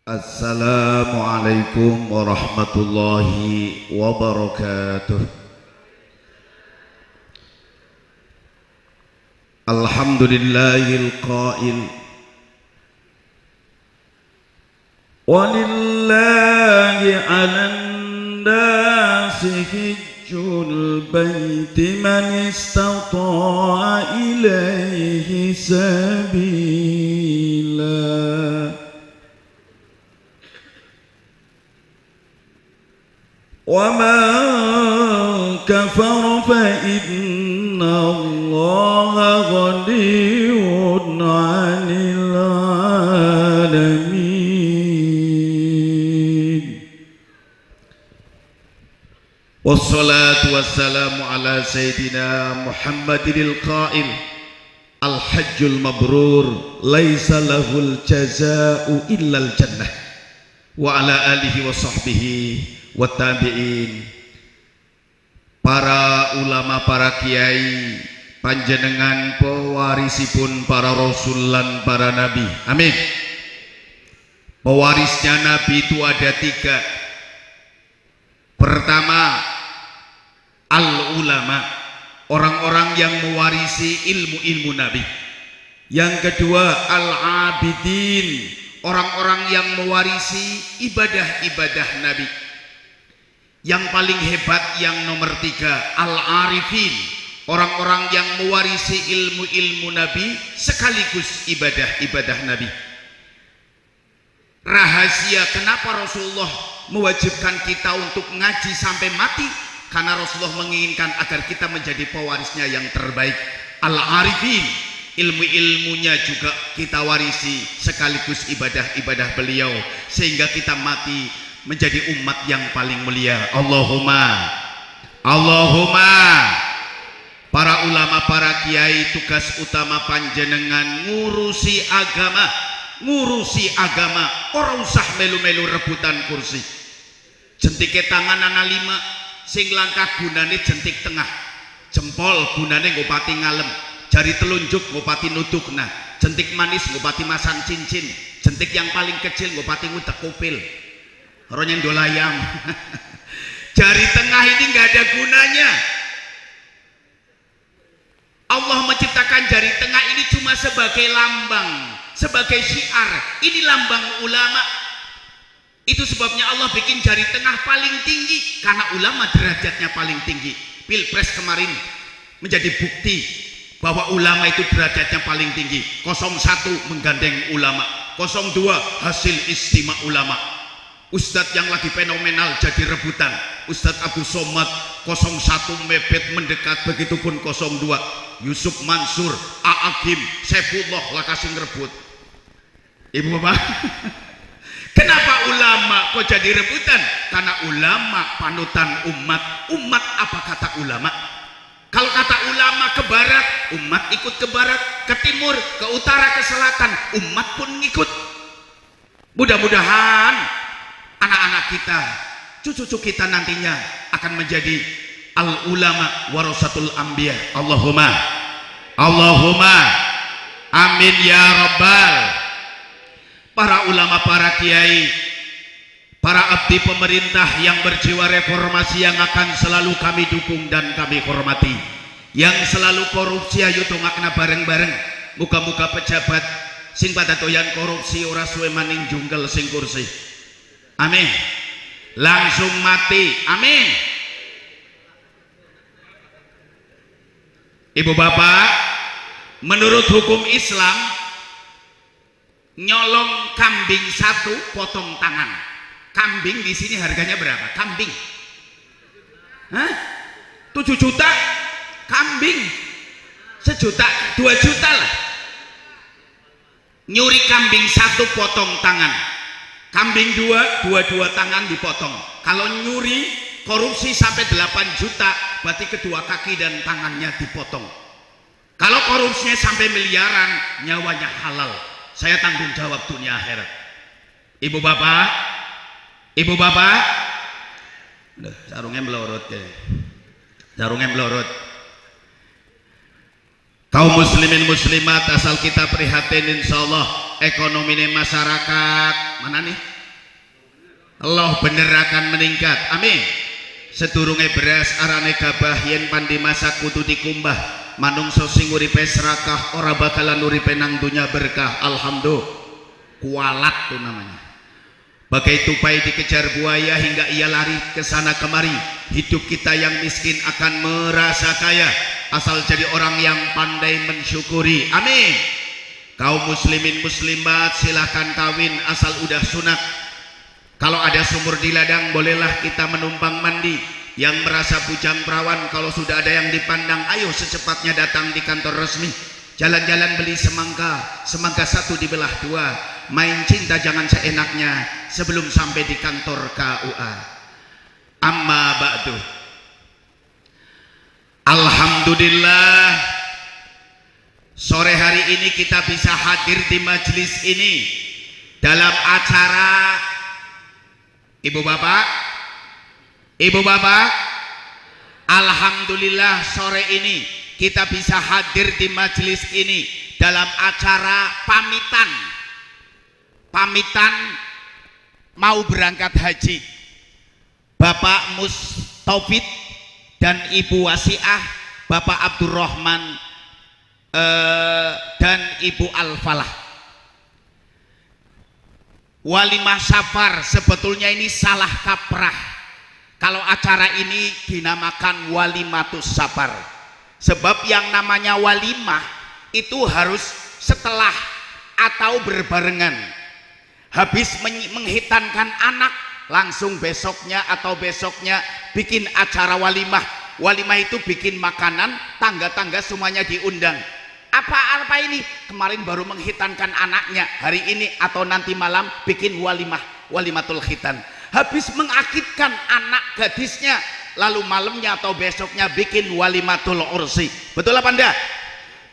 Assalamualaikum warahmatullahi wabarakatuh. Alhamdulillahil qail walillahi 'alan nasi hijjul baiti man istata'a ilaihi sabila وَمَنْ كَفَرَ فَإِنَّ اللَّهَ غَنِيٌّ عَنِ الْعَالَمِينَ وَالصَّلَاةُ وَالسَّلَامُ عَلَى سَيِّدِنَا مُحَمَّدٍ الْقَائِلِ الْحَجُّ الْمَبْرُورُ لَيْسَ لَهُ الْجَزَاءُ إِلَّا الْجَنَّةُ وَعَلَى آلِهِ وَصَحْبِهِ wattabi'in. Para ulama, para kiai, panjenengan pewarisipun para rasul lan para nabi. Amin. Pewarisnya nabi itu ada tiga. Pertama, al ulama, orang-orang yang mewarisi ilmu-ilmu nabi. Yang kedua, al abidin, orang-orang yang mewarisi ibadah-ibadah nabi. Yang paling hebat yang nomor tiga, al-arifin, orang-orang yang mewarisi ilmu-ilmu nabi sekaligus ibadah-ibadah nabi. Rahasia kenapa Rasulullah mewajibkan kita untuk ngaji sampai mati, karena Rasulullah menginginkan agar kita menjadi pewarisnya yang terbaik. Al-arifin, ilmu-ilmunya juga kita warisi sekaligus ibadah-ibadah beliau, sehingga kita mati menjadi umat yang paling mulia. Allahumma para ulama, para kiai, tugas utama panjenengan ngurusi agama, ora usah melu-melu rebutan kursi. Jentike tangan ana 5, sing langkah gunane jentik tengah, jempol gunane nggo pati ngalem, jari telunjuk nggo pati nutugna, jentik manis nggo pati masang cincin, jentik yang paling kecil nggo pati ngudek kupil. Orang yang dolayam. Jari tengah ini nggak ada gunanya. Allah menciptakan jari tengah ini cuma sebagai lambang, sebagai syiar. Ini lambang ulama. Itu sebabnya Allah bikin jari tengah paling tinggi, karena ulama derajatnya paling tinggi. Pilpres kemarin menjadi bukti bahwa ulama itu derajatnya paling tinggi. 01 menggandeng ulama, 02 hasil istimewa ulama. Ustadz yang lagi fenomenal jadi rebutan. Ustadz Abu Somad 01 mepet mendekat, begitupun 02 Yusuf Mansur, A'agim, Saifullah lakasing rebut. Ibu bapak, kenapa ulama kok jadi rebutan? Karena ulama panutan umat. Umat apa kata ulama? Kalau kata ulama ke barat, umat ikut ke barat, ke timur, ke utara, ke selatan, umat pun ngikut. Mudah-mudahan anak-anak kita, cucu-cucu kita nantinya akan menjadi al-ulama warasatul anbiya. Allahumma amin ya rabbal. Para ulama, para kiai, para abdi pemerintah yang berjiwa reformasi yang akan selalu kami dukung dan kami hormati, yang selalu korupsi ayo tongakna bareng-bareng. Muka-muka pejabat sing pada doyan korupsi ora suwe maning jungkel sing kursi. Amin. Langsung mati. Amin. Ibu bapak, menurut hukum Islam, nyolong kambing 1 potong tangan. Kambing di sini harganya berapa? Kambing? 7 juta? Kambing 1 juta, 2 juta lah. Nyuri kambing 1 potong tangan. Kambing 2, dua tangan dipotong. Kalau nyuri korupsi sampai 8 juta, berarti kedua kaki dan tangannya dipotong. Kalau korupsinya sampai miliaran, nyawanya halal. Saya tanggung jawab dunia akhirat. Ibu bapak, sarungnya melorot ya. Sarungnya melorot. Kaum muslimin muslimat, asal kita prihatin, insyaallah ekonomi masyarakat mana nih Allah bener akan meningkat. Amin. Sedurunge beras arane gabah yen pandi masak kudu dikumbah. Manungsa sing uripe serakah ora bakalan uripe nang dunya berkah. Alhamdulillah. Kualat tuh namanya. Bagai tupai dikejar buaya hingga ia lari ke sana kemari. Hidup kita yang miskin akan merasa kaya asal jadi orang yang pandai mensyukuri. Amin. Kaum muslimin muslimat silahkan kawin asal udah sunat. Kalau ada sumur di ladang bolehlah kita menumpang mandi. Yang merasa bujang perawan kalau sudah ada yang dipandang, ayo secepatnya datang di kantor resmi. Jalan-jalan beli semangka, semangka satu dibelah dua. Main cinta jangan seenaknya sebelum sampai di kantor KUA. Amma ba'du. Alhamdulillah, sore hari ini kita bisa hadir di majelis ini dalam acara Ibu Bapak, alhamdulillah sore ini kita bisa hadir di majelis ini dalam acara pamitan mau berangkat haji. Bapak Mustofid dan Ibu Wasiah, Bapak Abdurrahman dan Ibu Al-Falah. Walimah safar sebetulnya ini salah kaprah. Kalau acara ini dinamakan walimatus safar, sebab yang namanya walimah itu harus setelah atau berbarengan. Habis menghitankan anak langsung besoknya bikin acara walimah. Walimah itu bikin makanan, tangga-tangga semuanya diundang. Apa ini? Kemarin baru menghitankan anaknya, hari ini atau nanti malam bikin walimatul khitan. Habis mengakidkan anak gadisnya, lalu malamnya atau besoknya bikin walimatul ursi. Betul apa enggak?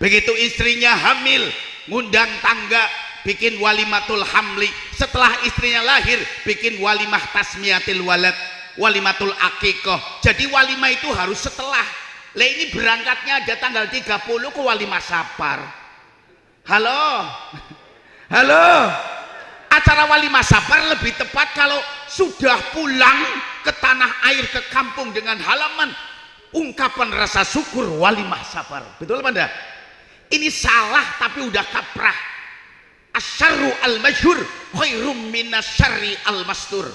Begitu istrinya hamil, ngundang tangga, bikin walimatul hamli. Setelah istrinya lahir, bikin walimah tasmiyatil walad, walimatul akikoh. Jadi walimah itu harus setelah. Lah ini berangkatnya ada tanggal 30 ke walimah safar. Halo. Acara walimah safar lebih tepat kalau sudah pulang ke tanah air, ke kampung dengan halaman, ungkapan rasa syukur walimah safar. Betul apa enggak? Ini salah tapi udah kaprah. Asyarru al-majhur khairum minasyarri al-mastur.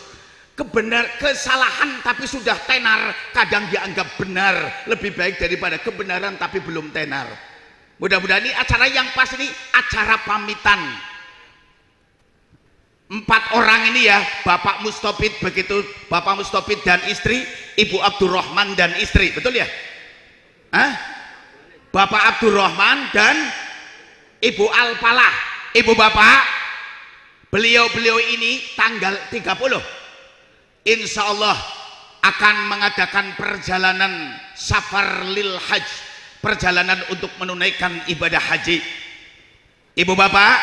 Kesalahan tapi sudah tenar kadang dianggap benar lebih baik daripada kebenaran tapi belum tenar. Mudah-mudahan ini acara yang pas, ini acara pamitan. 4 orang ini ya, Bapak Mustofid, begitu Bapak Mustofid dan istri, Ibu Abdurrahman dan istri, betul ya? Bapak Abdurrahman dan Ibu Al-Falah. Ibu Bapak, beliau ini tanggal 30 insya Allah akan mengadakan perjalanan safar lil haj, perjalanan untuk menunaikan ibadah haji. Ibu Bapak,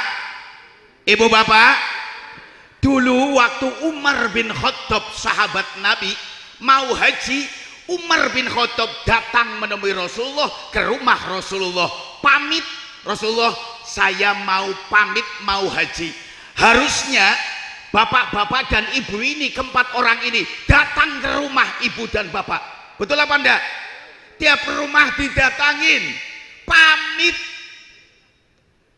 dulu waktu Umar bin Khattab sahabat Nabi mau haji, Umar bin Khattab datang menemui Rasulullah ke rumah Rasulullah, pamit, Rasulullah saya mau pamit mau haji. Harusnya bapak-bapak dan ibu ini, keempat orang ini datang ke rumah ibu dan bapak. Betul apa enggak? Tiap rumah didatangin,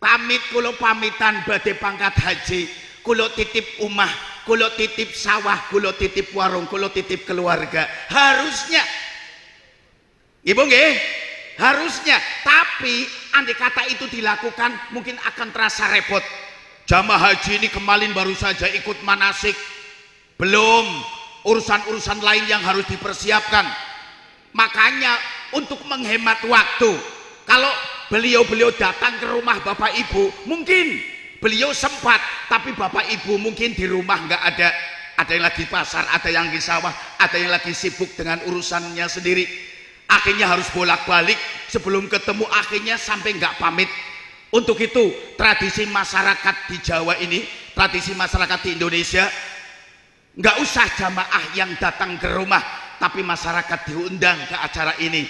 pamit kulo pamitan badhe pangkat haji, kulo titip umah, kulo titip sawah, kulo titip warung, kulo titip keluarga. Harusnya ibu nggih, harusnya. Tapi andai kata itu dilakukan mungkin akan terasa repot. Jamaah haji ini kemarin baru saja ikut manasik, belum urusan-urusan lain yang harus dipersiapkan. Makanya untuk menghemat waktu, kalau beliau datang ke rumah bapak ibu, mungkin beliau sempat, tapi bapak ibu mungkin di rumah nggak ada yang lagi pasar, ada yang di sawah, ada yang lagi sibuk dengan urusannya sendiri. Akhirnya harus bolak-balik, sebelum ketemu akhirnya sampai nggak pamit. Untuk itu tradisi masyarakat di Jawa ini, tradisi masyarakat di Indonesia, nggak usah jamaah yang datang ke rumah, tapi masyarakat diundang ke acara ini,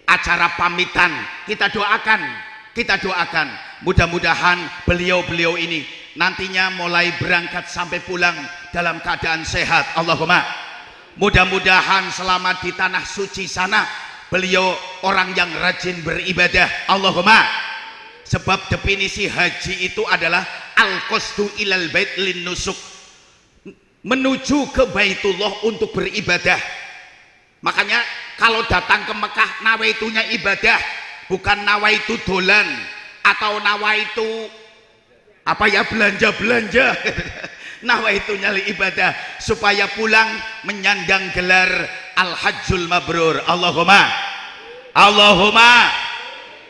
acara pamitan. Kita doakan mudah-mudahan beliau ini nantinya mulai berangkat sampai pulang dalam keadaan sehat. Allahumma. Mudah-mudahan selama di tanah suci sana beliau orang yang rajin beribadah. Allahumma. Sebab definisi haji itu adalah al-qasdu ilal bait lin nusuk, menuju ke Baitullah untuk beribadah. Makanya kalau datang ke Mekah nawaitunya ibadah, bukan nawaitu dolan atau nawaitu apa ya, belanja-belanja. Nawaitunya ibadah supaya pulang menyandang gelar al-hajjul mabrur. Allahumma. Allahumma.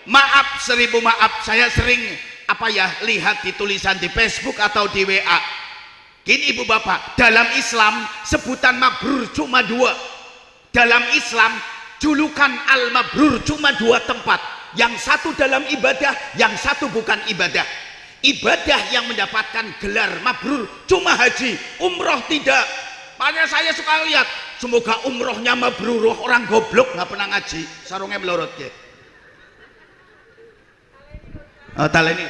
Maaf, 1000 maaf, saya sering apa ya, lihat di tulisan di Facebook atau di WA. Gini ibu bapak, dalam Islam sebutan mabrur cuma 2. Dalam Islam julukan al-mabrur cuma 2 tempat. Yang satu dalam ibadah, yang satu bukan ibadah. Ibadah yang mendapatkan gelar mabrur cuma haji, umroh tidak. Makanya saya suka lihat, semoga umrohnya mabrur. Orang goblok nggak pernah ngaji, sarungnya melorot ya. Oh, taleni.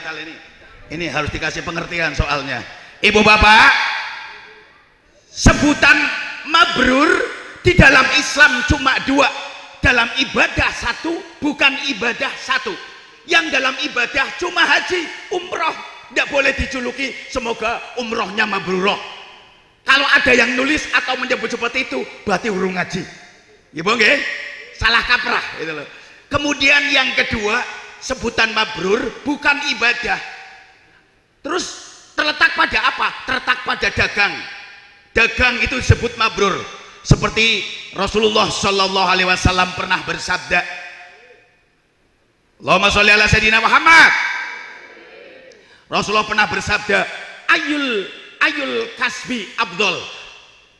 Ini harus dikasih pengertian soalnya. Ibu bapak, sebutan mabrur di dalam Islam cuma 2. Dalam ibadah 1, bukan ibadah 1. Yang dalam ibadah cuma haji, umroh. Tidak boleh dijuluki semoga umrohnya mabrur. Kalau ada yang nulis atau menyebut seperti itu, berarti urung ngaji. Ya bang, salah kaprah. Gitu loh. Kemudian yang kedua, sebutan mabrur bukan ibadah. Terus terletak pada apa? Terletak pada dagang. Dagang itu disebut mabrur. Seperti Rasulullah Shallallahu Alaihi Wasallam pernah bersabda, Allahumma sholli ala Sayyidina Muhammad. Rasulullah pernah bersabda, ayul kasbi abdul.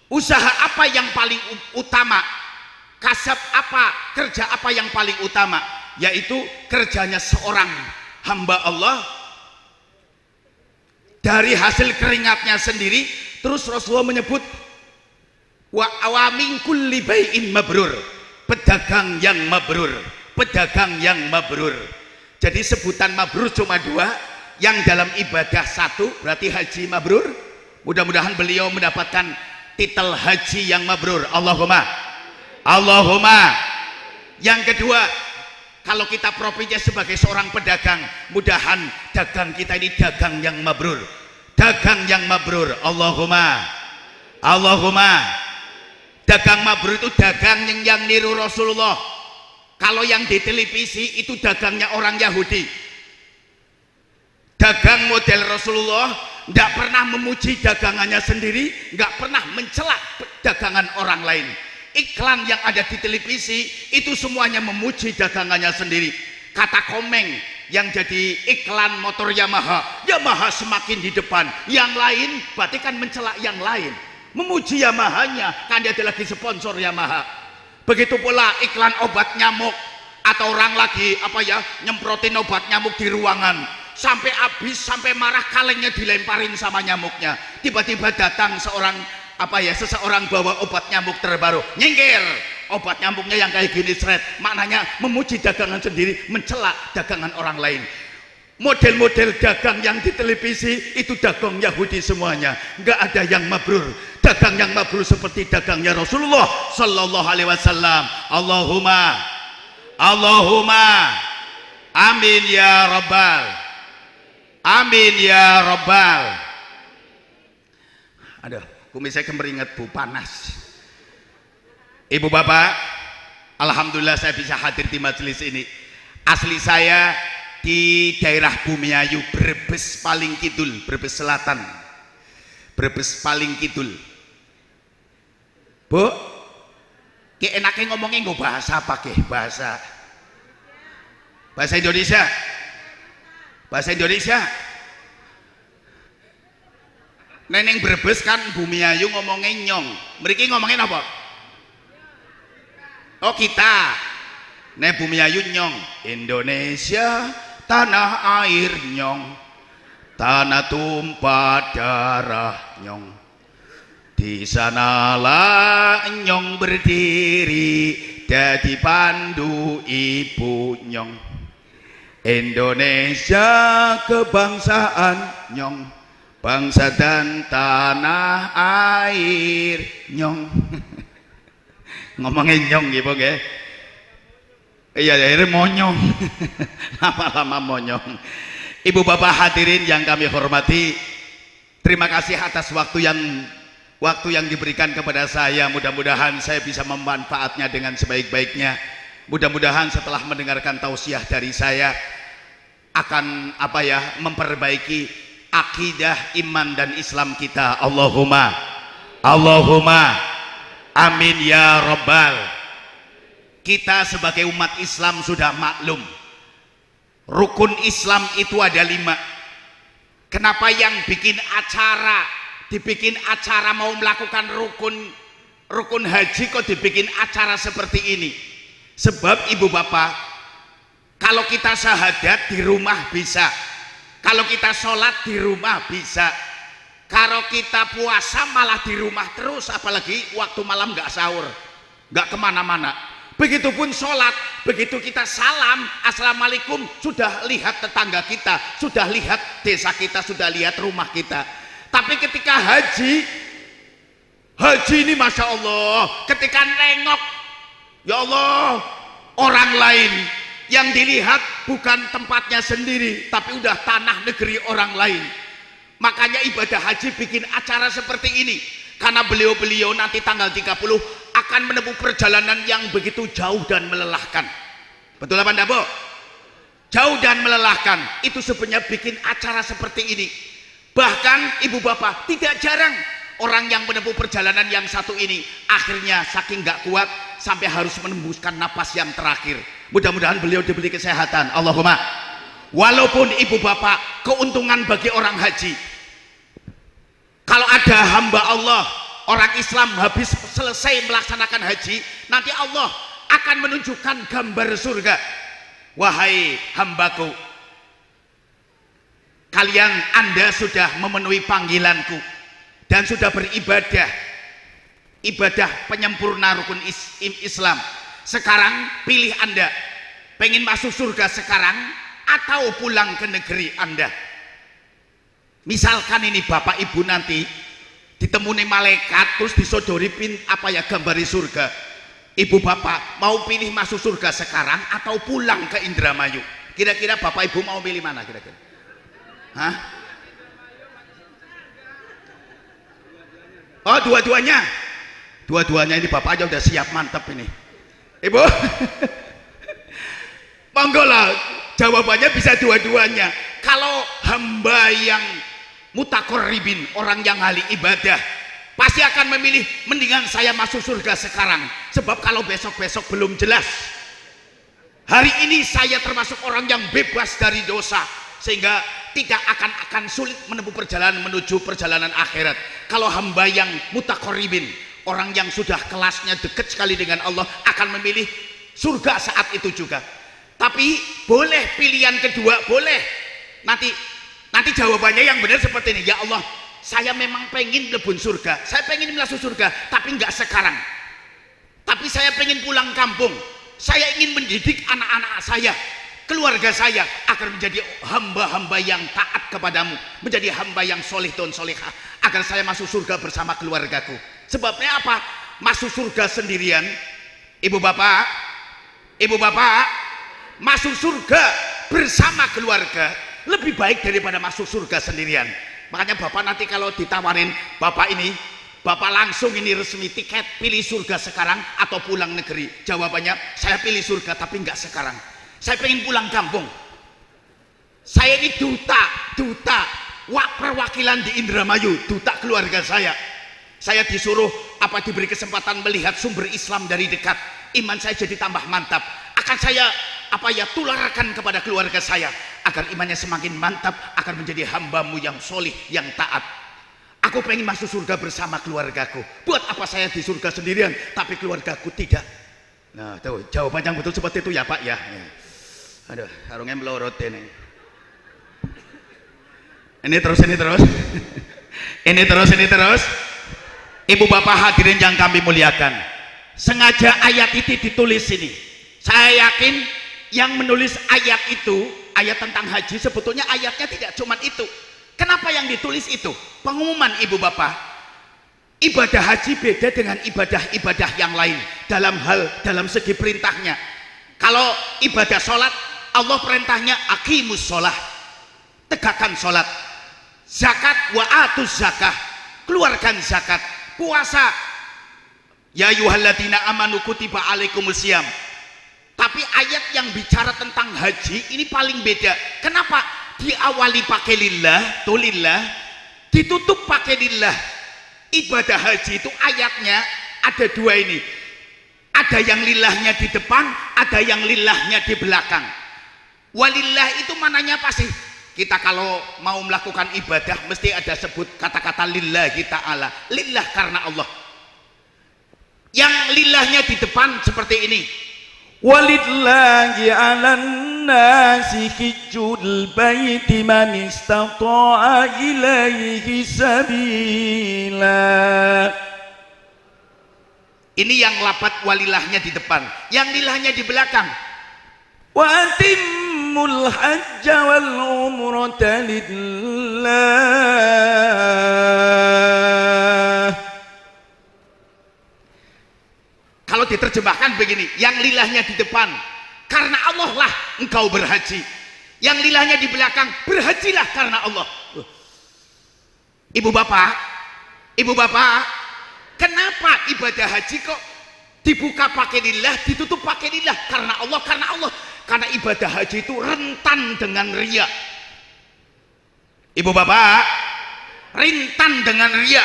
Usaha apa yang paling utama? Kasab apa? Kerja apa yang paling utama? Yaitu kerjanya seorang hamba Allah dari hasil keringatnya sendiri. Terus Rasulullah menyebut wa awamin kulli bai'in mabrur, pedagang yang mabrur, pedagang yang mabrur. Jadi sebutan mabrur cuma 2, yang dalam ibadah 1, berarti haji mabrur. Mudah-mudahan beliau mendapatkan titel haji yang mabrur. Allahumma. Allahumma. Yang kedua, kalau kita profilnya sebagai seorang pedagang, mudahan dagang kita ini dagang yang mabrur. Dagang yang mabrur. Allahumma. Allahumma. Dagang mabrur itu dagang yang niru Rasulullah. Kalau yang di televisi itu dagangnya orang Yahudi. Dagang model Rasulullah, tidak pernah memuji dagangannya sendiri, nggak pernah mencela dagangan orang lain. Iklan yang ada di televisi itu semuanya memuji dagangannya sendiri. Kata Komeng yang jadi iklan motor Yamaha, Yamaha semakin di depan, yang lain berarti kan mencela yang lain, memuji Yamahanya, kan dia ada lagi sponsor Yamaha. Begitu pula iklan obat nyamuk, atau orang lagi apa ya, nyemprotin obat nyamuk di ruangan, sampai habis, sampai marah, kalengnya dilemparin sama nyamuknya. Tiba-tiba datang seseorang bawa obat nyamuk terbaru, nyingkir, obat nyamuknya yang kayak gini seret. Maknanya memuji dagangan sendiri, mencela dagangan orang lain. Model-model dagang yang di televisi itu dagang Yahudi semuanya, nggak ada yang mabrur. Dagang yang mabrur seperti dagangnya Rasulullah Sallallahu Alaihi Wasallam. Allahumma. Allahumma. Amin ya Rabbal. Amin ya Rabbal. Aduh, kumis saya kemeringat bu, panas. Ibu bapak, alhamdulillah saya bisa hadir di majelis ini. Asli saya di daerah Bumiayu, Brebes paling kidul, Brebes Selatan, Brebes paling kidul. Bu, enaknya ngomongnya nggak bahasa apa ke? Bahasa Indonesia. Bahasa Indonesia. Neneng Brebes kan Bumiayu ngomongnya nyong. Mereka ngomongin apa? Oh kita. Nek Bumiayu nyong. Indonesia tanah air nyong, tanah tumpah darah nyong. Di sanalah nyong berdiri, jadi pandu ibu nyong. Indonesia kebangsaan nyong, bangsa dan tanah air nyong. Ngomongin nyong gitu nggih. Iya, akhirnya monyong. Lama-lama monyong. Ibu bapak hadirin yang kami hormati, terima kasih atas waktu yang diberikan kepada saya. Mudah-mudahan saya bisa memanfaatnya dengan sebaik-baiknya. Mudah-mudahan setelah mendengarkan tausiah dari saya akan memperbaiki akidah iman dan Islam kita. Allahumma amin ya rabbal. Kita sebagai umat Islam sudah maklum, rukun Islam itu ada 5. Kenapa yang dibikin acara mau melakukan rukun haji kok dibikin acara seperti ini? Sebab ibu bapak, kalau kita syahadat di rumah bisa, kalau kita sholat di rumah bisa, kalau kita puasa malah di rumah terus, apalagi waktu malam nggak sahur, nggak kemana-mana. Begitupun sholat, begitu kita salam assalamualaikum, sudah lihat tetangga kita, sudah lihat desa kita, sudah lihat rumah kita. Tapi ketika haji ini masya Allah, ketika nengok, ya Allah, orang lain yang dilihat bukan tempatnya sendiri, tapi udah tanah negeri orang lain. Makanya ibadah haji bikin acara seperti ini, karena beliau-beliau nanti tanggal 30 akan menempuh perjalanan yang begitu jauh dan melelahkan. Betul apa enggak, Bu? Jauh dan melelahkan. Itu sebenarnya bikin acara seperti ini. Bahkan ibu bapak, tidak jarang orang yang menempuh perjalanan yang satu ini akhirnya saking nggak kuat sampai harus menembuskan napas yang terakhir. Mudah-mudahan beliau diberi kesehatan. Allahumma. Walaupun ibu bapak, keuntungan bagi orang haji, kalau ada hamba Allah, orang Islam habis selesai melaksanakan haji, nanti Allah akan menunjukkan gambar surga. Wahai hambaku, Anda sudah memenuhi panggilanku dan sudah beribadah, ibadah penyempurna rukun Islam. Sekarang pilih Anda, pengen masuk surga sekarang atau pulang ke negeri Anda. Misalkan ini bapak ibu nanti ditemui malaikat terus disodori gambar surga. Ibu bapak mau pilih masuk surga sekarang atau pulang ke Indramayu? Kira-kira bapak ibu mau pilih mana kira-kira? Hah? Oh, dua-duanya ini bapak aja udah siap, mantap ini. Ibu monggo lah, jawabannya bisa dua-duanya. Kalau hamba yang mutakorribin, orang yang ahli ibadah, pasti akan memilih mendingan saya masuk surga sekarang, sebab kalau besok-besok belum jelas. Hari ini saya termasuk orang yang bebas dari dosa, sehingga tidak akan sulit menempuh perjalanan menuju perjalanan akhirat. Kalau hamba yang mutakorribin, orang yang sudah kelasnya dekat sekali dengan Allah, akan memilih surga saat itu juga. Tapi boleh pilihan kedua, boleh nanti jawabannya yang benar seperti ini. Ya Allah, saya memang pengen lebun surga, saya pengen masuk surga, tapi nggak sekarang. Tapi saya pengen pulang kampung, saya ingin mendidik anak-anak saya, keluarga saya, agar menjadi hamba-hamba yang taat kepadamu, menjadi hamba yang soleh dan solehah, agar saya masuk surga bersama keluargaku. Sebabnya apa? Masuk surga sendirian, ibu bapak, masuk surga bersama keluarga lebih baik daripada masuk surga sendirian. Makanya bapak nanti kalau ditawarin, bapak langsung ini resmi tiket, pilih surga sekarang atau pulang negeri. Jawabannya, saya pilih surga tapi nggak sekarang, saya pengen pulang kampung. Saya ini duta perwakilan di Indramayu, duta keluarga saya disuruh diberi kesempatan melihat sumber Islam dari dekat, iman saya jadi tambah mantap. Akan saya tularkan kepada keluarga saya agar imannya semakin mantap, agar menjadi hambamu yang solih, yang taat. Aku pengen masuk surga bersama keluargaku. Buat apa saya di surga sendirian tapi keluargaku tidak? Nah, tuh jawaban yang betul seperti itu ya Pak ya. Aduh, harungnya melorot ini. Ini terus. ini terus. Ibu bapak hadirin yang kami muliakan, sengaja ayat itu ditulis ini. Saya yakin yang menulis ayat itu, ayat tentang haji, sebetulnya ayatnya tidak cuma itu, Kenapa yang ditulis itu? Pengumuman ibu bapak, ibadah haji beda dengan ibadah-ibadah yang lain dalam segi perintahnya. Kalau ibadah sholat, Allah perintahnya aqimus sholah, tegakkan sholat. Zakat, wa atuz zakah, keluarkan zakat. Puasa, ya ayyuhalladzina amanu kutiba alaikumusiyam. Tapi ayat yang bicara tentang haji ini paling beda. Kenapa? Diawali pakai lillah, tulillah, ditutup pakai lillah. Ibadah haji itu ayatnya ada dua ini. Ada yang lillahnya di depan, ada yang lillahnya di belakang. Walillah itu mananya apa sih? Kita kalau mau melakukan ibadah mesti ada sebut kata-kata lillahi ta'ala. Lillah karena Allah. Yang lillahnya di depan seperti ini. Walillahi 'alan nasi hijjul baiti man istata'a ilaihi sabila. Ini yang lapat walilahnya di depan, yang lilahnya di belakang. Wa atimmul hajja wal umrata lillah. Kalau diterjemahkan begini, yang lilahnya di depan, karena Allah lah engkau berhaji. Yang lilahnya di belakang, berhajilah karena Allah. Ibu bapak, kenapa ibadah haji kok dibuka pakai lillah, ditutup pakai lillah? Karena Allah. Karena ibadah haji itu rentan dengan riya. Ibu bapak, rentan dengan riya.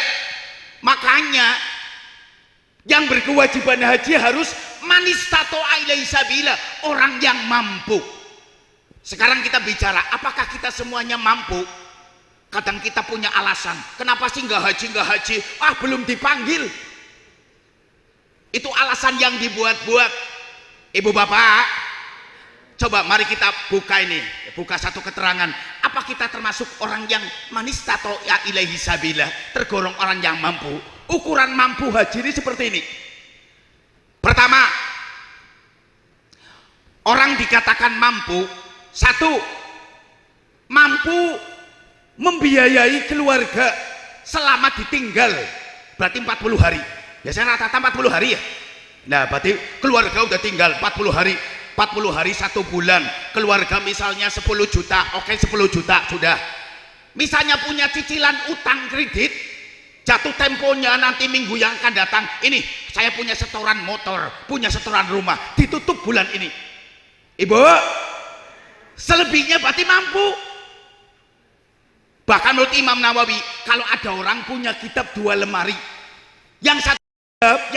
Makanya yang berkewajiban haji harus manistato'a ilaihi sabila, orang yang mampu. Sekarang kita bicara, apakah kita semuanya mampu? Kadang kita punya alasan, kenapa sih nggak haji? Belum dipanggil. Itu alasan yang dibuat-buat. Ibu bapak, coba mari kita buka satu keterangan. Apa kita termasuk orang yang manistato'a ilaihi sabila, tergolong orang yang mampu? Ukuran mampu haji ini seperti ini. Pertama, orang dikatakan mampu, satu, mampu membiayai keluarga selama ditinggal, berarti 40 hari. Biasanya rata-rata 40 hari ya. Nah, berarti keluarga udah tinggal 40 hari. 40 hari 1 bulan. Keluarga misalnya 10 juta, oke 10 juta sudah. Misalnya punya cicilan utang kredit, jatuh temponya nanti minggu yang akan datang, ini saya punya setoran motor, punya setoran rumah, ditutup bulan ini. Ibu, selebihnya berarti mampu. Bahkan menurut Imam Nawawi, kalau ada orang punya kitab 2 lemari, yang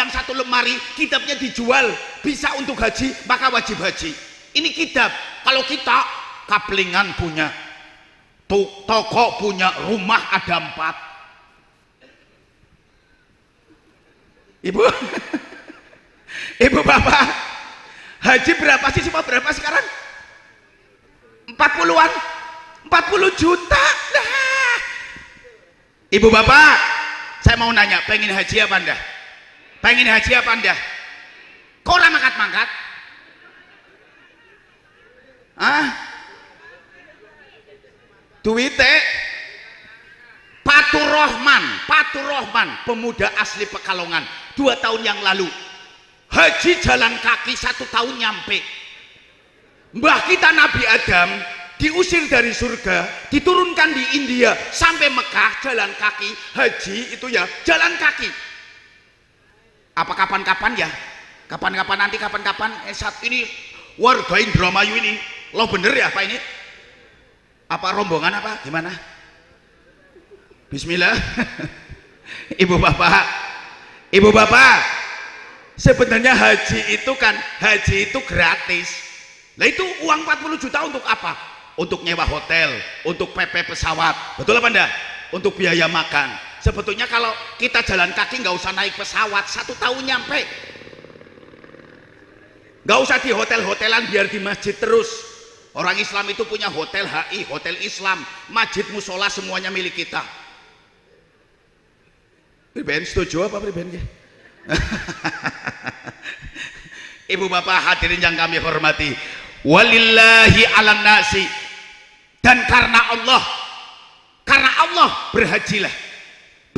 satu lemari kitabnya dijual bisa untuk haji, maka wajib haji. Ini kitab. Kalau kita kaplingan punya, toko punya, rumah ada 4. Ibu bapak, haji berapa sih? Cuma berapa sekarang? 40-an, 40 juta. Nah, ibu bapak, saya mau nanya, pengen haji apa anda? Pengen haji apa anda? Kok orang mangkat-mangkat? Duite Patur Rohman, pemuda asli Pekalongan, 2 tahun yang lalu haji jalan kaki 1 tahun nyampe. Mbah kita Nabi Adam diusir dari surga, diturunkan di India sampai Mekah jalan kaki. Haji itu ya jalan kaki. Apa kapan-kapan ya? Kapan-kapan saat ini warga Indramayu ini lo bener ya Pak ini? Apa rombongan apa gimana? Bismillah. Ibu bapak, sebenarnya haji itu gratis. Nah itu uang 40 juta untuk apa? Untuk nyewa hotel, untuk PP pesawat, betul apa enggak? Untuk biaya makan. Sebetulnya kalau kita jalan kaki nggak usah naik pesawat, 1 tahun nyampe. Nggak usah di hotel-hotelan, biar di masjid terus. Orang Islam itu punya hotel HI, hotel Islam, masjid, musola, semuanya milik kita. Priben setuju apa priben? Ibu bapak hadirin yang kami hormati, walillahi 'alan nasi, dan karena karena Allah, berhajilah.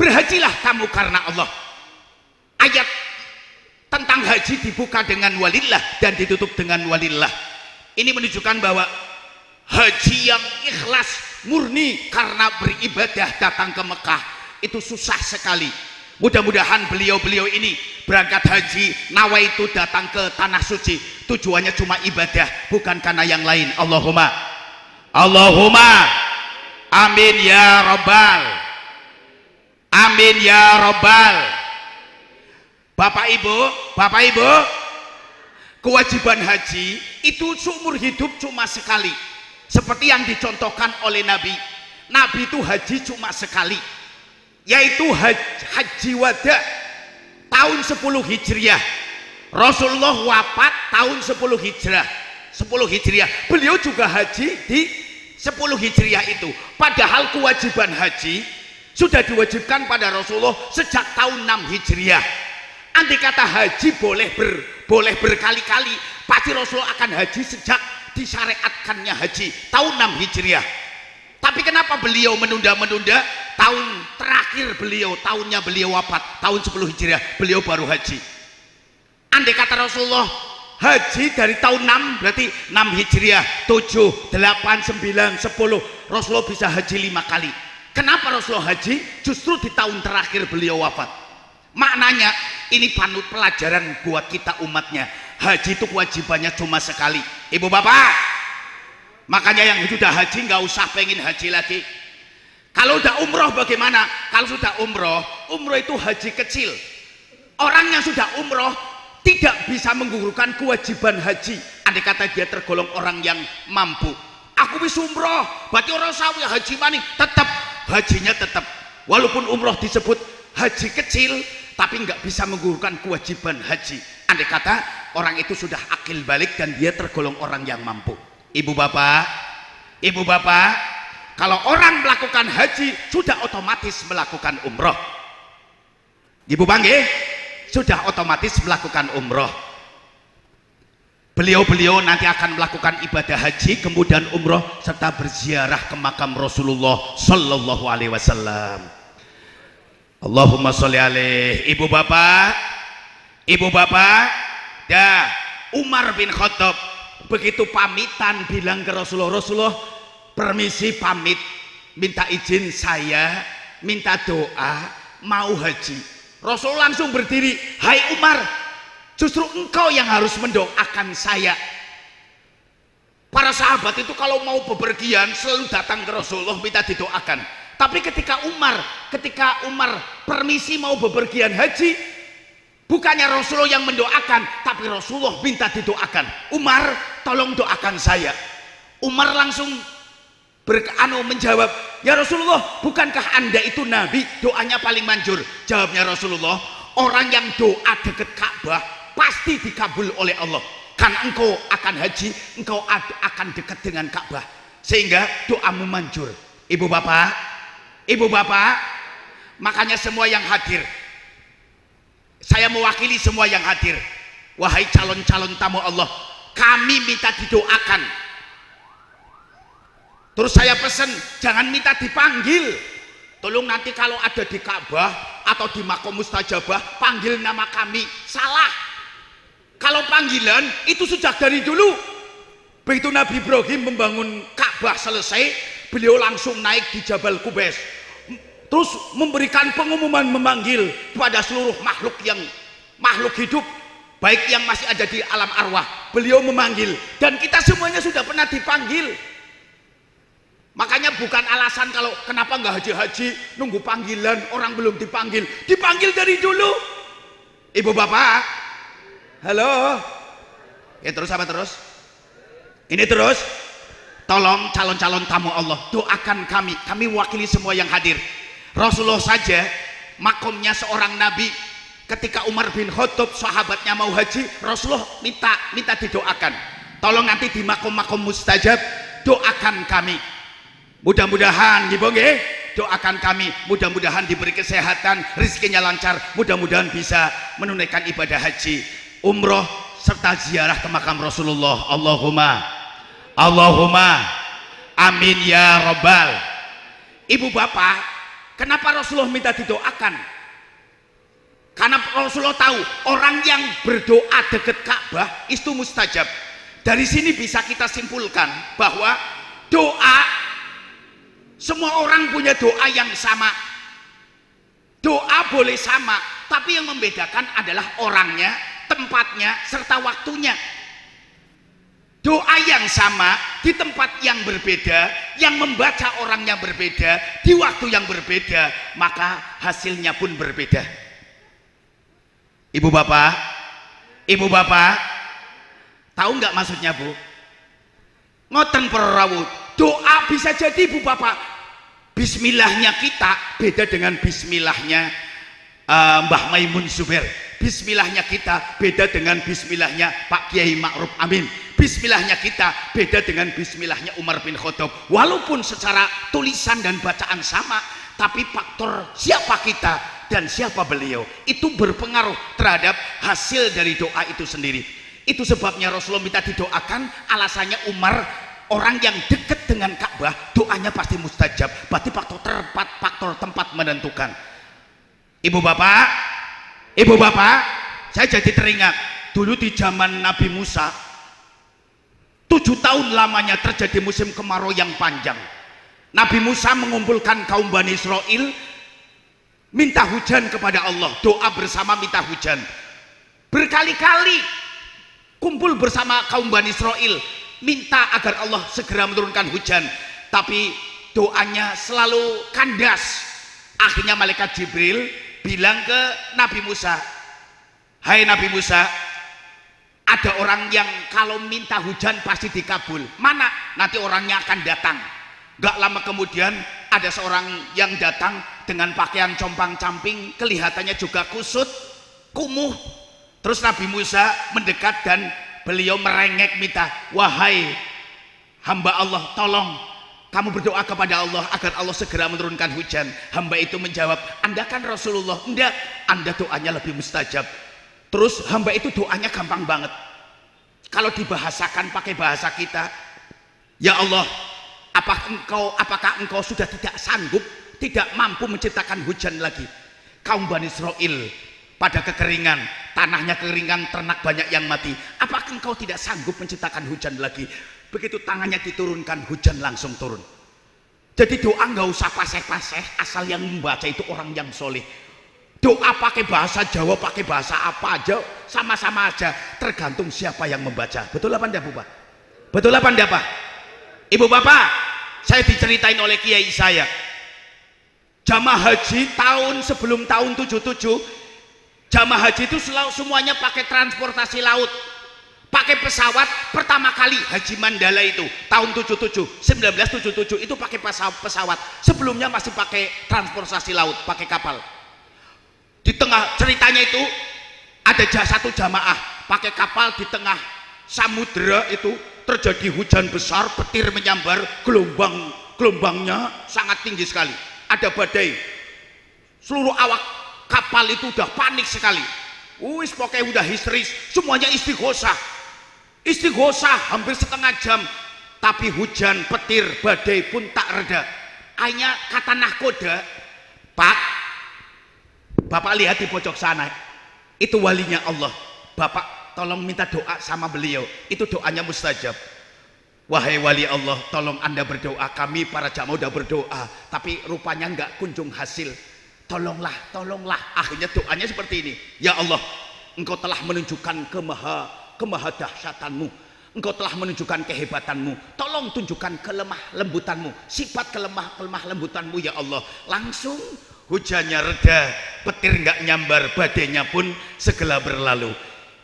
Berhajilah kamu karena Allah. Ayat tentang haji dibuka dengan walillah dan ditutup dengan walillah. Ini menunjukkan bahwa haji yang ikhlas murni karena beribadah datang ke Mekah itu susah sekali. Mudah-mudahan beliau-beliau ini berangkat haji nawaitu datang ke tanah suci tujuannya cuma ibadah, bukan karena yang lain. Allahumma amin ya rabbal, amin ya rabbal. Bapak ibu, kewajiban haji itu seumur hidup cuma sekali, seperti yang dicontohkan oleh Nabi itu haji cuma sekali, yaitu haji wada tahun 10 Hijriah. Rasulullah wafat tahun 10 Hijriah. Beliau juga haji di 10 Hijriah itu. Padahal kewajiban haji sudah diwajibkan pada Rasulullah sejak tahun 6 Hijriah. Andai kata haji boleh berkali-kali, pasti Rasulullah akan haji sejak disyariatkannya haji tahun 6 Hijriah. Tapi kenapa beliau menunda-menunda? Tahun terakhir tahunnya beliau wafat tahun 10 Hijriah, beliau baru haji. Andai kata Rasulullah haji dari tahun 6, berarti 6 Hijriah, 7, 8, 9, 10, Rasulullah bisa haji 5 kali. Kenapa Rasulullah haji justru di tahun terakhir beliau wafat? Maknanya ini panut pelajaran buat kita umatnya. Haji itu kewajibannya cuma sekali. Ibu bapak, makanya yang sudah haji nggak usah pengen haji lagi. Kalau udah umroh bagaimana? Kalau sudah umroh itu haji kecil. Orang yang sudah umroh tidak bisa menggugurkan kewajiban haji. Andai kata dia tergolong orang yang mampu. Aku bisa umroh, berarti orang sawi haji maning, tetap hajinya tetap. Walaupun umroh disebut haji kecil, tapi nggak bisa menggugurkan kewajiban haji. Andai kata orang itu sudah akil balik dan dia tergolong orang yang mampu. Ibu bapak, kalau orang melakukan haji sudah otomatis melakukan umroh. Ibu bangge, sudah otomatis melakukan umroh. Beliau-beliau nanti akan melakukan ibadah haji, kemudian umroh serta berziarah ke makam Rasulullah Sallallahu Alaihi Wasallam. Allahumma sholli alaih. Ibu bapak, dah Umar bin Khattab begitu pamitan bilang ke Rasulullah, permisi pamit, minta izin saya minta doa mau haji. Rasul langsung berdiri, hai Umar, justru engkau yang harus mendoakan saya. Para sahabat itu kalau mau bepergian selalu datang ke Rasulullah minta didoakan. Tapi ketika Umar permisi mau bepergian haji, bukannya Rasulullah yang mendoakan, tapi Rasulullah minta didoakan. Umar, tolong doakan saya. Umar langsung menjawab, ya Rasulullah, bukankah anda itu Nabi, doanya paling manjur? Jawabnya Rasulullah, orang yang doa dekat Ka'bah pasti dikabul oleh Allah. Karena engkau akan haji, engkau akan dekat dengan Ka'bah, sehingga doamu manjur. Ibu bapak, makanya semua yang hadir, saya mewakili semua yang hadir, wahai calon-calon tamu Allah, kami minta didoakan. Terus saya pesan, jangan minta dipanggil. Tolong nanti kalau ada di Ka'bah atau di Makom Mustajabah, panggil nama kami. Salah. Kalau panggilan itu sejak dari dulu. Begitu Nabi Ibrahim membangun Ka'bah selesai, beliau langsung naik di Jabal Qubais. Terus memberikan pengumuman, memanggil kepada seluruh makhluk hidup, baik yang masih ada di alam arwah. Beliau memanggil, dan kita semuanya sudah pernah dipanggil. Makanya bukan alasan kalau kenapa nggak haji-haji, nunggu panggilan, orang belum dipanggil. Dipanggil dari dulu. Ibu bapak, halo. Ya terus apa terus? Ini terus. Tolong calon-calon tamu Allah, doakan kami wakili semua yang hadir. Rasulullah saja makomnya seorang nabi, ketika Umar bin Khattab sahabatnya mau haji, Rasulullah minta didoakan. Tolong nanti di makom-makom mustajab doakan kami. Mudah-mudahan doakan kami, mudah-mudahan diberi kesehatan, rezekinya lancar, mudah-mudahan bisa menunaikan ibadah haji, umroh serta ziarah ke makam Rasulullah. Allahumma amin ya rabbal. Ibu bapak, kenapa Rasulullah minta didoakan? Karena Rasulullah tahu orang yang berdoa dekat Ka'bah itu mustajab. Dari sini bisa kita simpulkan bahwa doa, semua orang punya doa yang sama. Doa boleh sama, tapi yang membedakan adalah orangnya, tempatnya, serta waktunya. Doa yang sama di tempat yang berbeda, yang membaca orang yang berbeda, di waktu yang berbeda, maka hasilnya pun berbeda. Ibu bapak, tahu nggak maksudnya bu? Ngoten perawu, doa bisa jadi ibu bapak, bismillahnya kita beda dengan bismillahnya Mbah Maimun Zubair. Bismillahnya kita beda dengan bismillahnya Pak Kiai Ma'ruf Amin. Bismillahnya kita beda dengan bismillahnya Umar bin Khattab. Walaupun secara tulisan dan bacaan sama, tapi faktor siapa kita dan siapa beliau itu berpengaruh terhadap hasil dari doa itu sendiri. Itu sebabnya Rasulullah minta didoakan, alasannya Umar orang yang dekat dengan Ka'bah doanya pasti mustajab. Berarti faktor tempat menentukan. Ibu bapak, saya jadi teringat dulu di zaman Nabi Musa, 7 tahun lamanya terjadi musim kemarau yang panjang. Nabi Musa mengumpulkan kaum Bani Israel, minta hujan kepada Allah, doa bersama minta hujan. Berkali-kali kumpul bersama kaum Bani Israel, minta agar Allah segera menurunkan hujan, tapi doanya selalu kandas. Akhirnya malaikat Jibril bilang ke Nabi Musa, hai Nabi Musa, ada orang yang kalau minta hujan pasti dikabul. Mana? Nanti orangnya akan datang. Gak lama kemudian ada seorang yang datang dengan pakaian compang-camping, kelihatannya juga kusut, kumuh. Terus Nabi Musa mendekat dan beliau merengek minta, wahai hamba Allah, tolong kamu berdoa kepada Allah agar Allah segera menurunkan hujan. Hamba itu menjawab, Anda kan Rasulullah. Enggak, Anda doanya lebih mustajab. Terus hamba itu doanya gampang banget. Kalau dibahasakan pakai bahasa kita, ya Allah, apakah engkau sudah tidak sanggup, tidak mampu menciptakan hujan lagi? Kaum Bani Israel pada kekeringan, tanahnya kekeringan, ternak banyak yang mati. Apakah engkau tidak sanggup menciptakan hujan lagi? Begitu tangannya diturunkan, hujan langsung turun. Jadi doa nggak usah paseh-paseh, asal yang membaca itu orang yang soleh. Doa pakai bahasa Jawa, pakai bahasa apa aja, sama-sama aja, tergantung siapa yang membaca. Betul apa enggak, Bapak? Betul apa enggak, Pak? Ibu bapak, saya diceritain oleh kiai saya, jamaah haji tahun sebelum tahun 77, jamaah haji itu selalu semuanya pakai transportasi laut, pakai pesawat. Pertama kali Haji Mandala itu tahun 1977 itu pakai pesawat. Sebelumnya masih pakai transportasi laut, pakai kapal. Di tengah ceritanya itu ada satu jamaah pakai kapal, di tengah samudera itu terjadi hujan besar, petir menyambar, gelombangnya sangat tinggi sekali, ada badai. Seluruh awak kapal itu udah panik sekali, pokoknya udah histeris, semuanya istighosah hampir setengah jam, tapi hujan, petir, badai pun tak reda. Akhirnya kata nahkoda, Pak, Bapak lihat di pojok sana, itu walinya Allah, Bapak tolong minta doa sama beliau, itu doanya mustajab. Wahai wali Allah, tolong Anda berdoa, kami para jamaah udah berdoa, tapi rupanya nggak kunjung hasil. Tolonglah. Akhirnya doanya seperti ini, ya Allah, Engkau telah menunjukkan kemahadahsyatanmu, Engkau telah menunjukkan kehebatanmu, tolong tunjukkan kelemah lembutanmu, sifat kelemah lembutanmu ya Allah. Langsung hujannya reda, petir nggak nyambar, badainya pun segera berlalu.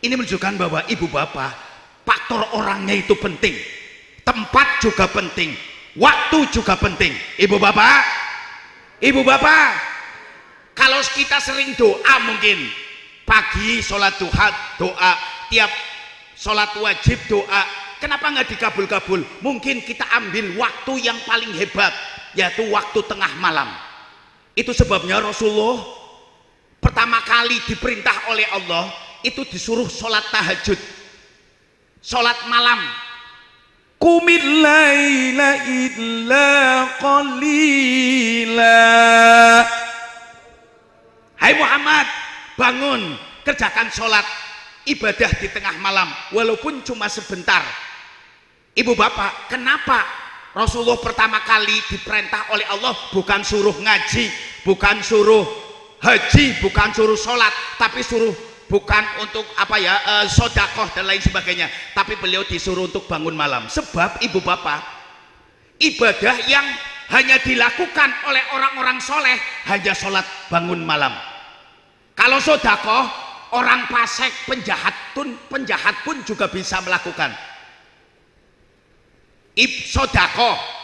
Ini menunjukkan bahwa ibu bapak, faktor orangnya itu penting, tempat juga penting, waktu juga penting. Ibu bapak, kalau kita sering doa, mungkin pagi sholat duha doa, tiap sholat wajib doa, kenapa nggak dikabul-kabul? Mungkin kita ambil waktu yang paling hebat, yaitu waktu tengah malam. Itu sebabnya Rasulullah pertama kali diperintah oleh Allah itu disuruh sholat tahajud, sholat malam. qumil laila illa qalila. Hai Muhammad, bangun, kerjakan sholat ibadah di tengah malam walaupun cuma sebentar. Ibu bapak, kenapa Rasulullah pertama kali diperintah oleh Allah bukan suruh ngaji, bukan suruh haji, bukan suruh sholat, tapi suruh bukan untuk sodakoh dan lain sebagainya, tapi beliau disuruh untuk bangun malam. Sebab ibu bapak, ibadah yang hanya dilakukan oleh orang-orang soleh hanya sholat bangun malam. Kalau sodakoh, orang fasik, penjahat pun juga bisa melakukan.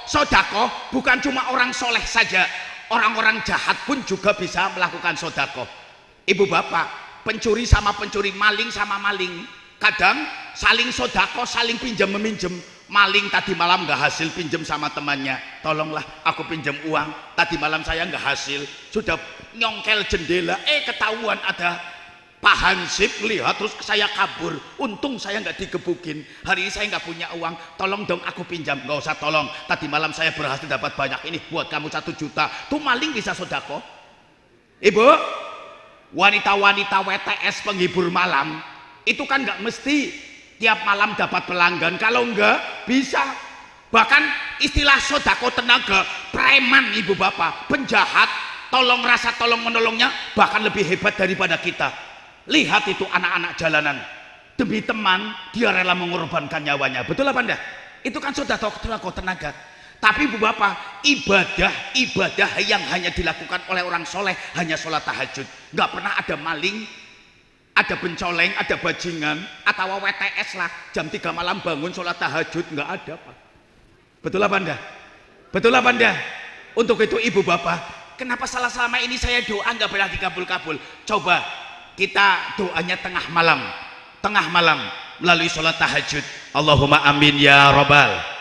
Sodakoh bukan cuma orang soleh saja, orang-orang jahat pun juga bisa melakukan sodakoh. Ibu bapak, pencuri sama pencuri, maling sama maling, kadang saling sodakoh, saling pinjam meminjam. Maling tadi malam nggak hasil pinjam sama temannya, tolonglah aku pinjam uang, tadi malam saya nggak hasil, sudah nyongkel jendela, ketahuan ada Pak Hansip, lihat, terus saya kabur, untung saya nggak digebukin. Hari ini saya nggak punya uang, tolong dong aku pinjam. Nggak usah tolong, tadi malam saya berhasil dapat banyak, ini buat kamu 1 juta. Tuh maling bisa sodako. Ibu, wanita-wanita WTS penghibur malam itu kan nggak mesti tiap malam dapat pelanggan, kalau enggak bisa. Bahkan istilah sodako tenaga, preman ibu bapak, penjahat, tolong rasa tolong menolongnya bahkan lebih hebat daripada kita. Lihat itu anak-anak jalanan, demi teman dia rela mengorbankan nyawanya, betul apa enggak? Itu kan sodako tenaga. Tapi ibu bapak, ibadah yang hanya dilakukan oleh orang soleh hanya sholat tahajud. Nggak pernah ada maling, ada pencoleng, ada bajingan, atau WTS lah jam 3 malam bangun sholat tahajud, nggak ada Pak. Betul apa enggak? Betul apa enggak? Untuk itu ibu bapak, kenapa selama ini saya doa nggak pernah dikabul-kabul? Coba kita doanya tengah malam melalui sholat tahajud. Allahumma amin ya robbal.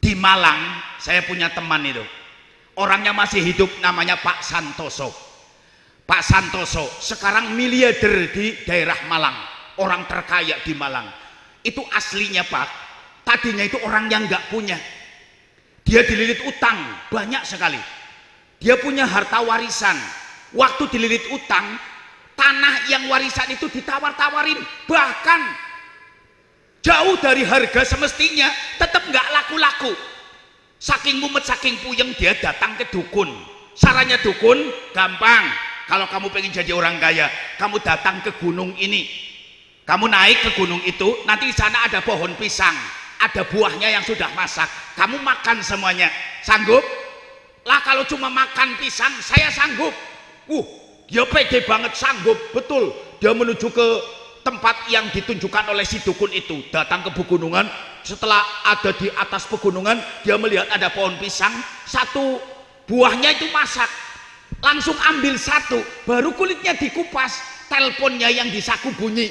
Di Malang saya punya teman itu, orangnya masih hidup, namanya Pak Santoso. Pak Santoso sekarang miliarder di daerah Malang, orang terkaya di Malang. Itu aslinya Pak, tadinya itu orang yang nggak punya, dia dililit utang banyak sekali, dia punya harta warisan. Waktu dililit utang, tanah yang warisan itu ditawar-tawarin, bahkan jauh dari harga semestinya, tetap nggak laku-laku. Saking mumet, saking puyeng, dia datang ke dukun. Sarannya dukun gampang, kalau kamu pengen jadi orang kaya, kamu datang ke gunung ini, kamu naik ke gunung itu, nanti di sana ada pohon pisang, ada buahnya yang sudah masak, kamu makan semuanya. Sanggup? Lah kalau cuma makan pisang saya sanggup. Dia pede banget, sanggup, betul. Dia menuju ke tempat yang ditunjukkan oleh si dukun itu, datang ke pegunungan. Setelah ada di atas pegunungan, dia melihat ada pohon pisang, 1 buahnya itu masak, langsung ambil 1, baru kulitnya dikupas, teleponnya yang di saku bunyi,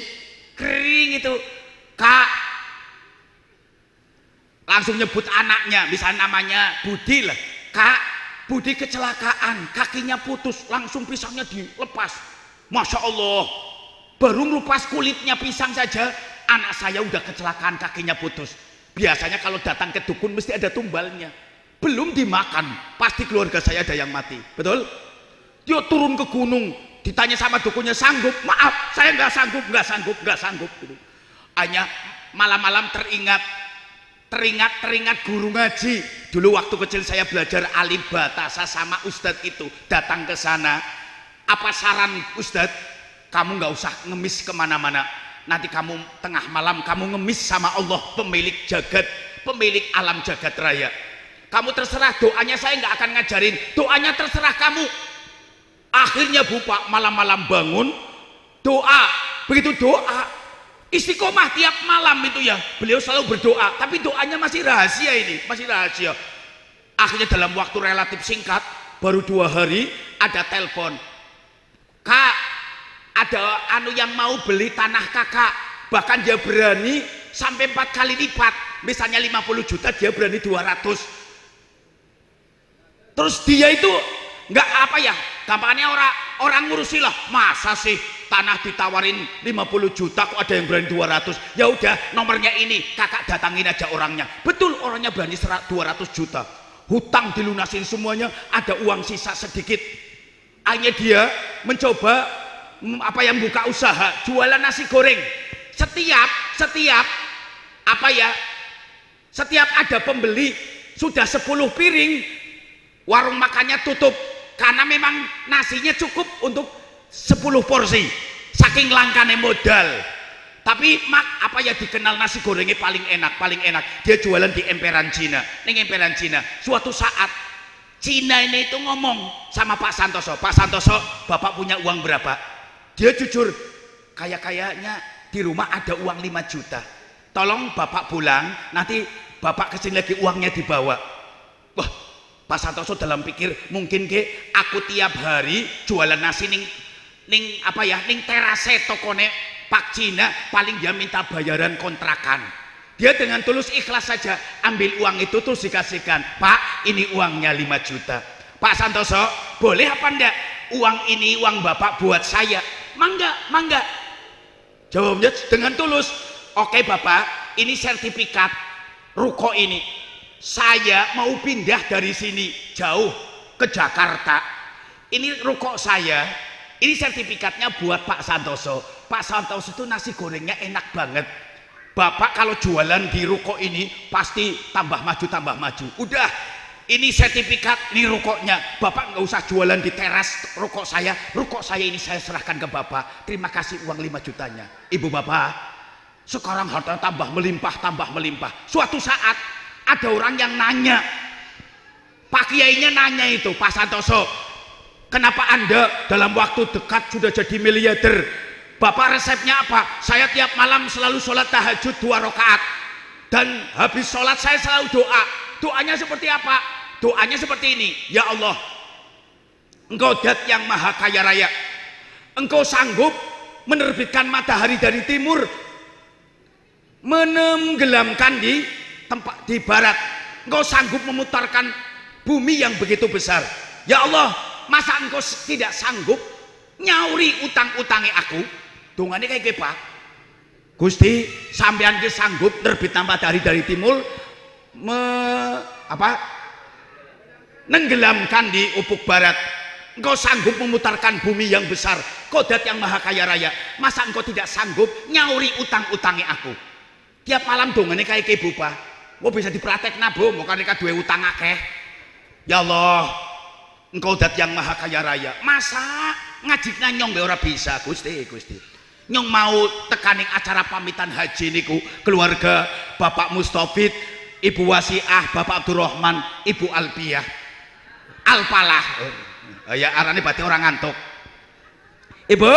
kering itu, Kak, langsung nyebut anaknya, misalnya namanya Budi lah, Kak, Budi kecelakaan, kakinya putus, langsung pisangnya dilepas. Masya Allah, baru ngelupas kulitnya pisang saja, anak saya udah kecelakaan, kakinya putus. Biasanya kalau datang ke dukun mesti ada tumbalnya, belum dimakan pasti keluarga saya ada yang mati, betul? Dia turun ke gunung, ditanya sama dukunnya, sanggup? Maaf, saya nggak sanggup gitu. Hanya malam-malam teringat guru ngaji dulu waktu kecil saya belajar alim batasa sama ustadz itu, datang ke sana. Apa saran ustadz? Kamu nggak usah ngemis kemana-mana, nanti kamu tengah malam kamu ngemis sama Allah, pemilik jagat, pemilik alam jagat raya. Kamu terserah, doanya saya nggak akan ngajarin, doanya terserah kamu. Akhirnya Bapak malam-malam bangun doa, begitu doa istiqomah tiap malam itu ya, beliau selalu berdoa, tapi doanya masih rahasia, ini masih rahasia. Akhirnya dalam waktu relatif singkat, baru 2 hari ada telepon, Kak, ada yang mau beli tanah kakak, bahkan dia berani sampai 4 kali lipat, misalnya 50 juta dia berani 200. Terus dia itu nggak gampangannya orang ngurusi lah, masa sih tanah ditawarin 50 juta, kok ada yang berani 200. Ya udah, nomornya ini, kakak datangin aja orangnya. Betul, orangnya berani 200 juta. Hutang dilunasin semuanya, ada uang sisa sedikit. Akhirnya dia mencoba buka usaha jualan nasi goreng. Setiap ada pembeli sudah 10 piring, warung makannya tutup karena memang nasinya cukup untuk 10 porsi, saking langkane modal. Tapi dikenal nasi gorengnya paling enak. Dia jualan di emperan Cina. Suatu saat Cina ini itu ngomong sama Pak Santoso, Pak Santoso, Bapak punya uang berapa? Dia jujur, kayaknya di rumah ada uang 5 juta. Tolong Bapak pulang, nanti Bapak kesini lagi uangnya dibawa. Wah, Pak Santoso dalam pikir, mungkin aku tiap hari jualan nasi ning terase tokone Pak Cina, paling dia minta bayaran kontrakan. Dia dengan tulus ikhlas saja ambil uang itu terus dikasihkan. Pak, ini uangnya 5 juta. Pak Santoso, boleh apa enggak? Uang ini uang Bapak buat saya. Mangga. Jawabnya dengan tulus. Oke Bapak, ini sertifikat ruko ini. Saya mau pindah dari sini jauh ke Jakarta. Ini ruko saya. Ini sertifikatnya buat Pak Santoso. Pak Santoso itu nasi gorengnya enak banget. Bapak kalau jualan di ruko ini pasti tambah maju. Udah, ini sertifikat, ini rukonya. Bapak nggak usah jualan di teras ruko saya. Ruko saya ini saya serahkan ke Bapak. Terima kasih uang 5 jutanya. Ibu bapak, sekarang harta tambah melimpah. Suatu saat ada orang yang nanya, Pak Kiainya nanya itu, Pak Santoso, kenapa Anda dalam waktu dekat sudah jadi miliarder? Bapak resepnya apa? Saya tiap malam selalu sholat tahajud 2 rakaat, dan habis sholat saya selalu doa. Doanya seperti apa? Doanya seperti ini, ya Allah, Engkau Dat yang Maha Kaya Raya, Engkau sanggup menerbitkan matahari dari timur, menenggelamkan di tempat di barat. Engkau sanggup memutarkan bumi yang begitu besar. Ya Allah, masa Engkau tidak sanggup nyauri utang-utangnya aku? Dongane kayak Pak Gusti, sampean ki sanggup nerbit matahari dari timur, nenggelamkan di ufuk barat. Engkau sanggup memutarkan bumi yang besar. Kodat yang Maha Kaya Raya, masa engkau tidak sanggup nyauri utang-utangnya aku? Tiap malam dongane kayak ibu Pak. Mau bisa dipraktek nabo, mau karena duwe utang akeh. Ya Allah, engkau Dat yang Maha Kaya Raya, masa ngajikna nyong be ora bisa? Gusti nyong mau tekaning acara pamitan haji niku, keluarga Bapak Mustofid, Ibu Wasiah, Bapak Abdurrahman, Ibu Alpiyah, Alpalah. Ya arane berarti orang ngantuk. Ibu,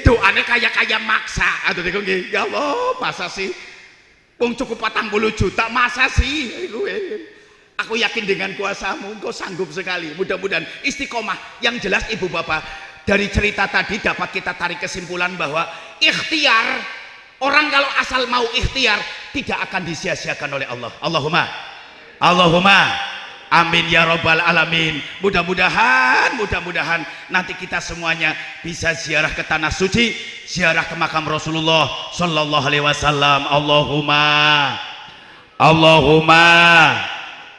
doane kaya maksa. Aduh niku nggih. Ya Allah, masa sih? Wong cukup 40 juta, masa sih? Aku yakin dengan kuasamu, engkau sanggup sekali. Mudah-mudahan istiqomah. Yang jelas ibu bapak, dari cerita tadi dapat kita tarik kesimpulan bahwa ikhtiar, orang kalau asal mau ikhtiar tidak akan disia-siakan oleh Allah. Allahumma amin ya robbal alamin. Mudah-mudahan nanti kita semuanya bisa ziarah ke tanah suci, ziarah ke makam Rasulullah sallallahu alaihi wasallam. Allahumma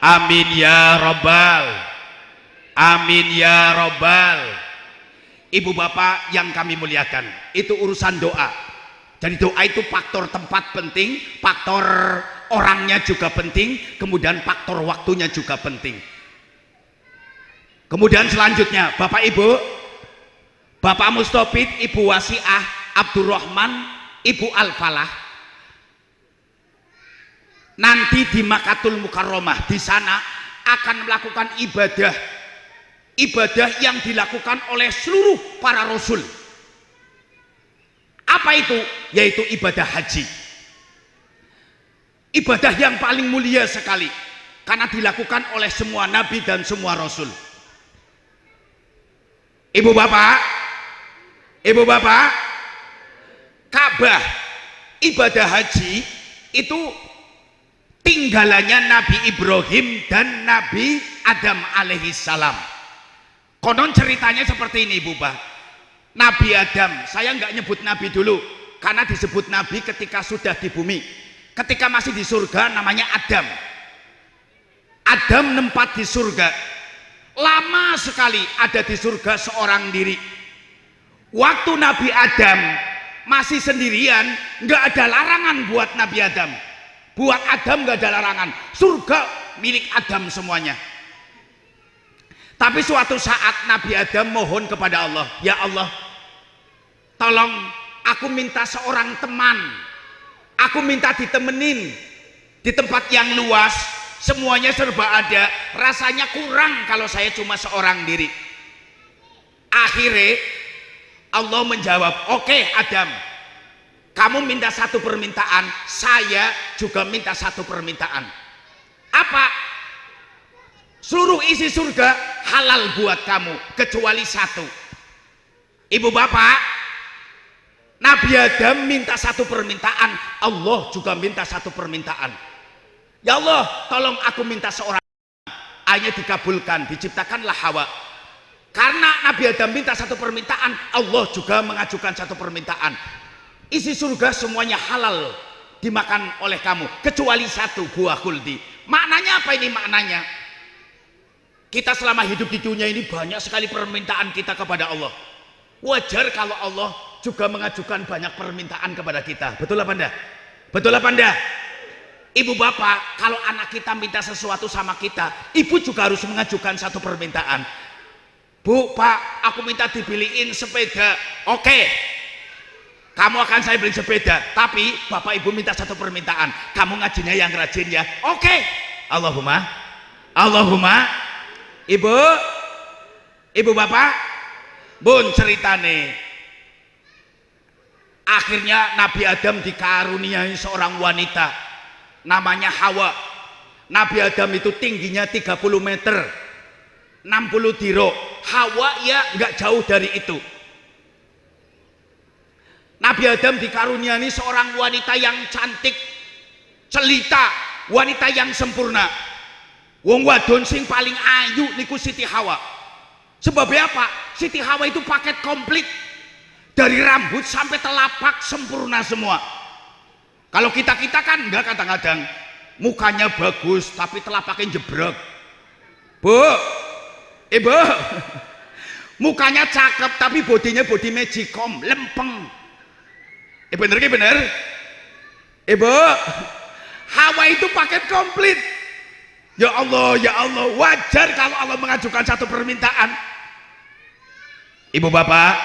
amin ya robbal. Ibu bapak yang kami muliakan, itu urusan doa. Jadi doa itu faktor tempat penting, faktor orangnya juga penting, kemudian faktor waktunya juga penting. Kemudian selanjutnya Bapak Ibu, Bapak Mustofid, Ibu Wasiah, Abdurrahman, Ibu Alfalah, nanti di Makatul Mukarramah, di sana akan melakukan ibadah yang dilakukan oleh seluruh para rasul. Apa itu? Yaitu ibadah haji. Ibadah yang paling mulia sekali karena dilakukan oleh semua nabi dan semua rasul. Ibu bapak, Ka'bah, ibadah haji itu tinggalannya Nabi Ibrahim dan Nabi Adam alaihi salam. Konon ceritanya seperti ini, Ibu Bah. Nabi Adam, saya nggak nyebut Nabi dulu, karena disebut Nabi ketika sudah di bumi. Ketika masih di surga namanya Adam. Adam nempat di surga. Lama sekali ada di surga seorang diri. Waktu Nabi Adam masih sendirian, nggak ada larangan buat Nabi Adam. Buat Adam nggak ada larangan. Surga milik Adam semuanya. Tapi suatu saat Nabi Adam mohon kepada Allah, ya Allah, tolong aku minta seorang teman. Aku minta ditemenin di tempat yang luas, semuanya serba ada, rasanya kurang kalau saya cuma seorang diri. Akhirnya Allah menjawab, oke Adam, kamu minta satu permintaan, saya juga minta satu permintaan. Apa? Seluruh isi surga halal buat kamu kecuali satu. Ibu bapak, Nabi Adam minta satu permintaan, Allah juga minta satu permintaan. Ya Allah, tolong aku minta seorang. Hanya dikabulkan, diciptakanlah Hawa. Karena Nabi Adam minta satu permintaan, Allah juga mengajukan satu permintaan. Isi surga semuanya halal dimakan oleh kamu kecuali satu, buah khuldi. Maknanya apa ini maknanya? Kita selama hidup di dunia ini banyak sekali permintaan kita kepada Allah. Wajar kalau Allah juga mengajukan banyak permintaan kepada kita. Betul apa enggak? Betul apa enggak? Ibu bapak, kalau anak kita minta sesuatu sama kita, ibu juga harus mengajukan satu permintaan. Bu, pak, aku minta dibeliin sepeda. Oke, kamu akan saya beli sepeda, tapi bapak ibu minta satu permintaan, kamu ngajinya yang rajin ya. Oke, Allahumma, Allahumma. Ibu bapak, bun ceritane. Akhirnya Nabi Adam dikaruniai seorang wanita, namanya Hawa. Nabi Adam itu tingginya 30 meter, 60 diro. Hawa ya nggak jauh dari itu. Nabi Adam dikaruniai seorang wanita yang cantik, celita, wanita yang sempurna. Wong wadon sing paling ayu niku Siti Hawa. Sebabnya apa? Siti Hawa itu paket komplit, dari rambut sampai telapak sempurna semua. Kalau kita kan enggak, kadang-kadang mukanya bagus tapi telapaknya jebrek. Bu, ibu, mukanya cakep tapi bodinya body magicom, lempeng. Bener ki bener? Ibu, Hawa itu paket komplit. Ya Allah, wajar kalau Allah mengajukan satu permintaan. Ibu bapak,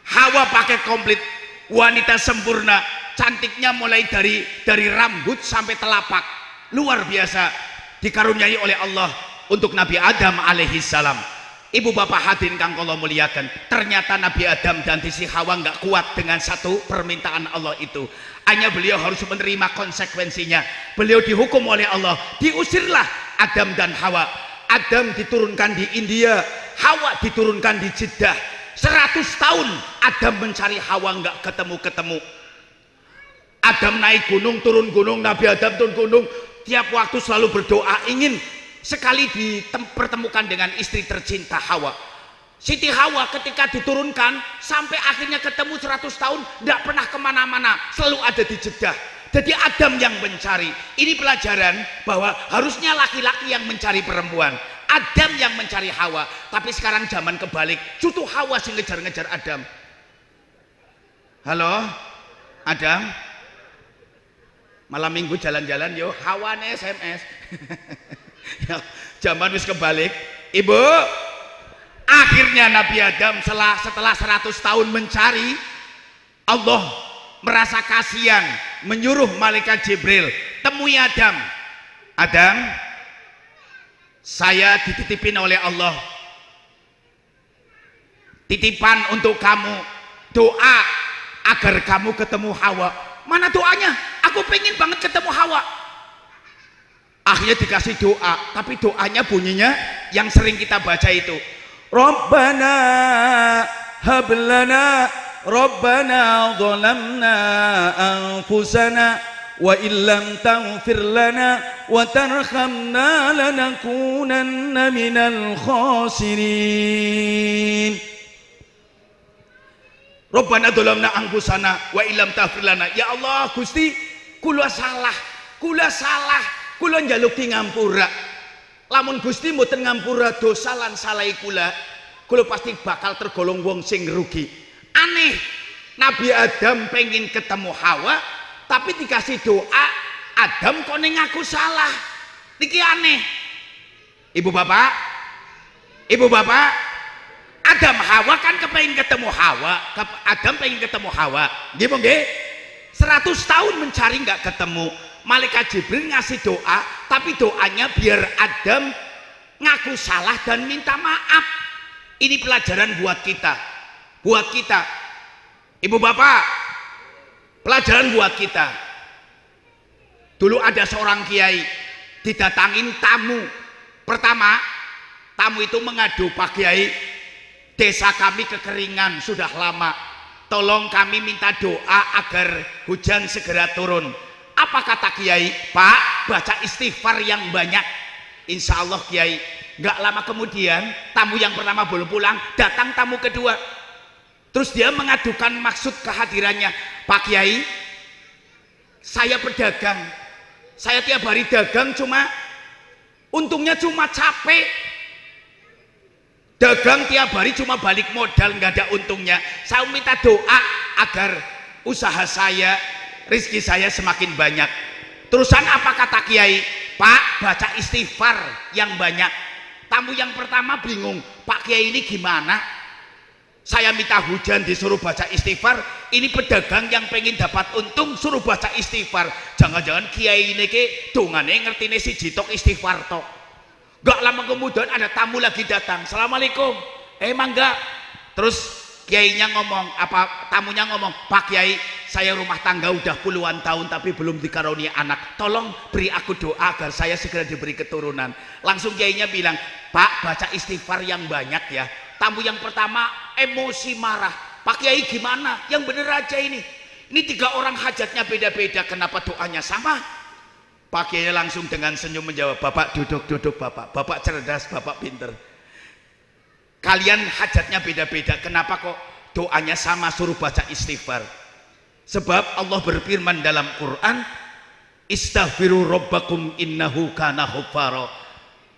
Hawa paket komplit, wanita sempurna, cantiknya mulai dari rambut sampai telapak, luar biasa, dikaruniai oleh Allah untuk Nabi Adam alaihissalam. Ibu bapak hadirin kang kula muliakan, ternyata Nabi Adam dan Siti Hawa nggak kuat dengan satu permintaan Allah itu. Hanya beliau harus menerima konsekuensinya. Beliau dihukum oleh Allah, diusirlah Adam dan Hawa. Adam diturunkan di India, Hawa diturunkan di Jeddah. 100 tahun Adam mencari Hawa nggak ketemu. Adam naik gunung, turun gunung, Nabi Adam turun gunung, tiap waktu selalu berdoa ingin sekali dipertemukan dengan istri tercinta Hawa. Siti Hawa ketika diturunkan sampai akhirnya ketemu 100 tahun tidak pernah kemana-mana, selalu ada di Jeddah. Jadi Adam yang mencari. Ini pelajaran bahwa harusnya laki-laki yang mencari perempuan, Adam yang mencari Hawa. Tapi sekarang zaman kebalik, justru Hawa sih ngejar-ngejar Adam. Halo Adam, malam minggu jalan-jalan yo, Hawa nih SMS. Ya, zaman wis kebalik. Ibu, akhirnya Nabi Adam setelah 100 tahun mencari, Allah merasa kasihan, menyuruh malaikat Jibril, temui Adam. Adam, saya dititipin oleh Allah titipan untuk kamu, doa agar kamu ketemu Hawa. Mana doanya? Aku pengen banget ketemu Hawa. Akhirnya dikasih doa, tapi doanya bunyinya yang sering kita baca itu, Rabbana hablana Rabbana zalamna anfusana wa illam taghfir lana wa tarhamna lanakunanna minal khasirin. Rabbana dzalamna anfusana wa illam taghfir lana. Ya Allah Gusti, kula salah, kula njaluki ngampura. Lamun Gusti mboten ngampura dosa lan salahi kula pasti bakal tergolong wong sing rugi. Aneh, Nabi Adam pengen ketemu Hawa, tapi dikasih doa Adam kok ning aku salah. Niki aneh. Ibu bapak, Adam Hawa kan kepengen ketemu Hawa, Adam pengen ketemu Hawa. Nggih po nggih? 100 tahun mencari nggak ketemu. Malaikat Jibril ngasih doa, tapi doanya biar Adam ngaku salah dan minta maaf. Ini pelajaran buat kita, ibu bapak, pelajaran buat kita. Dulu ada seorang kiai didatangin tamu. Pertama, tamu itu mengadu, Pak Kiai, desa kami kekeringan sudah lama, tolong kami minta doa agar hujan segera turun. Apa kata Kiai? Pak, baca istighfar yang banyak, insya Allah Kiai. Gak lama kemudian tamu yang pertama belum pulang, datang tamu kedua. Terus dia mengadukan maksud kehadirannya, Pak Kiai, saya pedagang, saya tiap hari dagang, cuma untungnya cuma capek. Dagang tiap hari cuma balik modal, nggak ada untungnya. Saya minta doa agar usaha saya, rezeki saya semakin banyak. Terusan apa kata Kiai? Pak, baca istighfar yang banyak. Tamu yang pertama bingung, Pak Kiai ini gimana? Saya minta hujan disuruh baca istighfar, ini pedagang yang pengen dapat untung suruh baca istighfar. Jangan-jangan Kiai ini ke dongane ngertine siji tok istighfar tok. Gak lama kemudian ada tamu lagi datang, Assalamualaikum, mangga. Terus Kiainya ngomong, tamunya ngomong, Pak Kiai, saya rumah tangga udah puluhan tahun tapi belum dikaruniai anak, tolong beri aku doa agar saya segera diberi keturunan. Langsung Kiainya bilang, Pak, baca istighfar yang banyak ya. Tamu yang pertama emosi marah, Pak Kiai gimana? Yang bener aja ini 3 orang hajatnya beda-beda, kenapa doanya sama? Pak Kiai langsung dengan senyum menjawab, Bapak duduk Bapak cerdas, Bapak pinter. Kalian hajatnya beda-beda, kenapa kok doanya sama, suruh baca istighfar? Sebab Allah berfirman dalam Quran, istaghfiru rabbakum innahu kana ghaffara.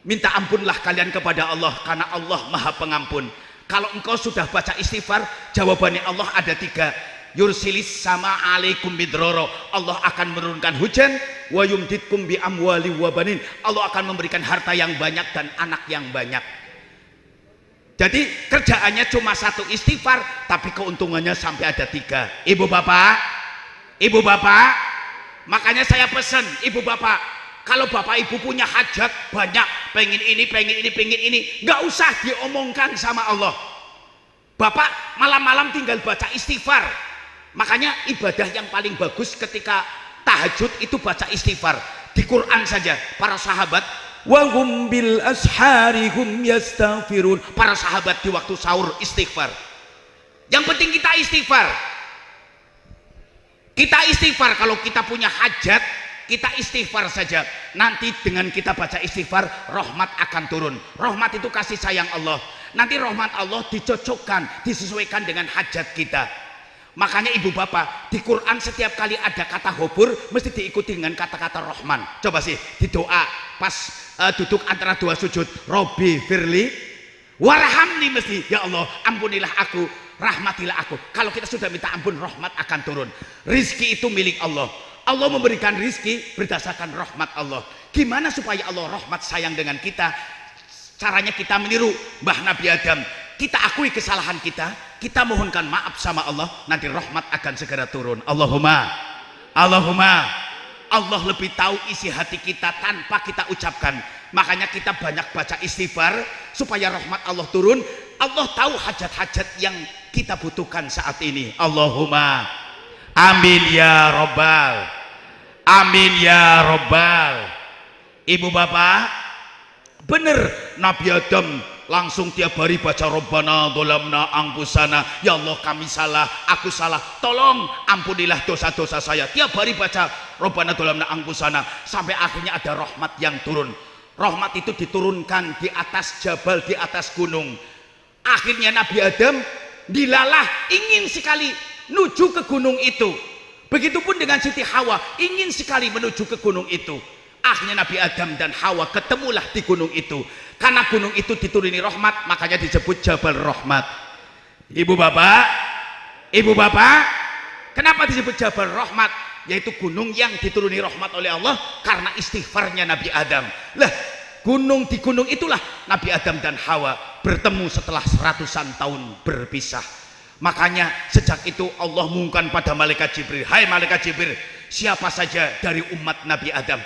Minta ampunlah kalian kepada Allah karena Allah Maha Pengampun. Kalau engkau sudah baca istighfar, jawabannya Allah ada 3. Yursilis sama alaikum bidroro, Allah akan menurunkan hujan. Wa yumditkum bi amwali wa banin, Allah akan memberikan harta yang banyak dan anak yang banyak. Jadi kerjaannya cuma 1 istighfar, tapi keuntungannya sampai ada 3. Ibu bapak, makanya saya pesan ibu bapak, kalau bapak ibu punya hajat banyak, pengen ini, nggak usah diomongkan sama Allah. Bapak malam-malam tinggal baca istighfar. Makanya ibadah yang paling bagus ketika tahajud itu baca istighfar. Di Quran saja para sahabat, wa hum bil ashari hum yastaghfirun, para sahabat di waktu sahur istighfar. Yang penting kita istighfar. Kalau kita punya hajat, kita istighfar saja. Nanti dengan kita baca istighfar, rahmat akan turun. Rahmat itu kasih sayang Allah. Nanti rahmat Allah dicocokkan, disesuaikan dengan hajat kita. Makanya ibu bapak, di Quran setiap kali ada kata hubur mesti diikuti dengan kata-kata Rahman. Coba sih di doa pas duduk antara 2 sujud, Robbi firli warhamni, mesti ya Allah ampunilah aku, rahmatilah aku. Kalau kita sudah minta ampun, rahmat akan turun. Rizki itu milik Allah. Allah memberikan rizki berdasarkan rahmat Allah. Gimana supaya Allah rahmat sayang dengan kita? Caranya kita meniru Mbah Nabi Adam. Kita akui kesalahan kita, kita mohonkan maaf sama Allah, nanti rahmat akan segera turun. Allahumma Allah lebih tahu isi hati kita tanpa kita ucapkan. Makanya kita banyak baca istighfar supaya rahmat Allah turun. Allah tahu hajat-hajat yang kita butuhkan saat ini. Allahumma amin ya robbal, amin ya robbal. Ibu bapak, bener Nabi Adam langsung tiap hari baca Rabbana dzalamna anfusana, ya Allah kami salah, aku salah, tolong ampunilah dosa-dosa saya. Tiap hari baca Rabbana dzalamna anfusana, sampai akhirnya ada rahmat yang turun. Rahmat itu diturunkan di atas jabal, di atas gunung. Akhirnya Nabi Adam dilalah ingin sekali menuju ke gunung itu. Begitupun dengan Siti Hawa ingin sekali menuju ke gunung itu. Akhirnya Nabi Adam dan Hawa ketemulah di gunung itu. Karena gunung itu dituruni rahmat, makanya disebut Jabal Rahmat. Ibu bapak, kenapa disebut Jabal Rahmat? Yaitu gunung yang dituruni rahmat oleh Allah karena istighfarnya Nabi Adam. Lah, di gunung itulah Nabi Adam dan Hawa bertemu setelah seratusan tahun berpisah. Makanya sejak itu Allah mengumumkan pada malaikat Jibril, hai malaikat Jibril, siapa saja dari umat Nabi Adam,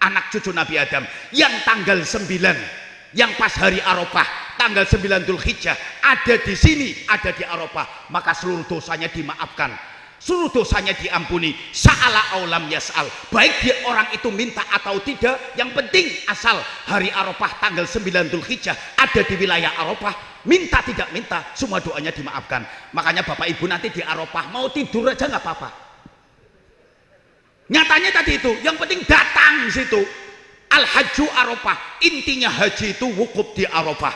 anak cucu Nabi Adam, yang tanggal 9, yang pas hari Arafah, tanggal 9 Dzulhijjah, ada di sini, ada di Arafah, maka seluruh dosanya dimaafkan, seluruh dosanya diampuni. Sa'ala aulam yas'al, baik dia orang itu minta atau tidak, yang penting asal hari Arafah tanggal 9 Dzulhijjah ada di wilayah Arafah, minta tidak minta, semua doanya dimaafkan. Makanya Bapak Ibu nanti di Arafah mau tidur aja nggak apa-apa. Nyatanya tadi itu, yang penting datang situ. Al-Hajju Arafah, intinya haji itu wukuf di Arafah.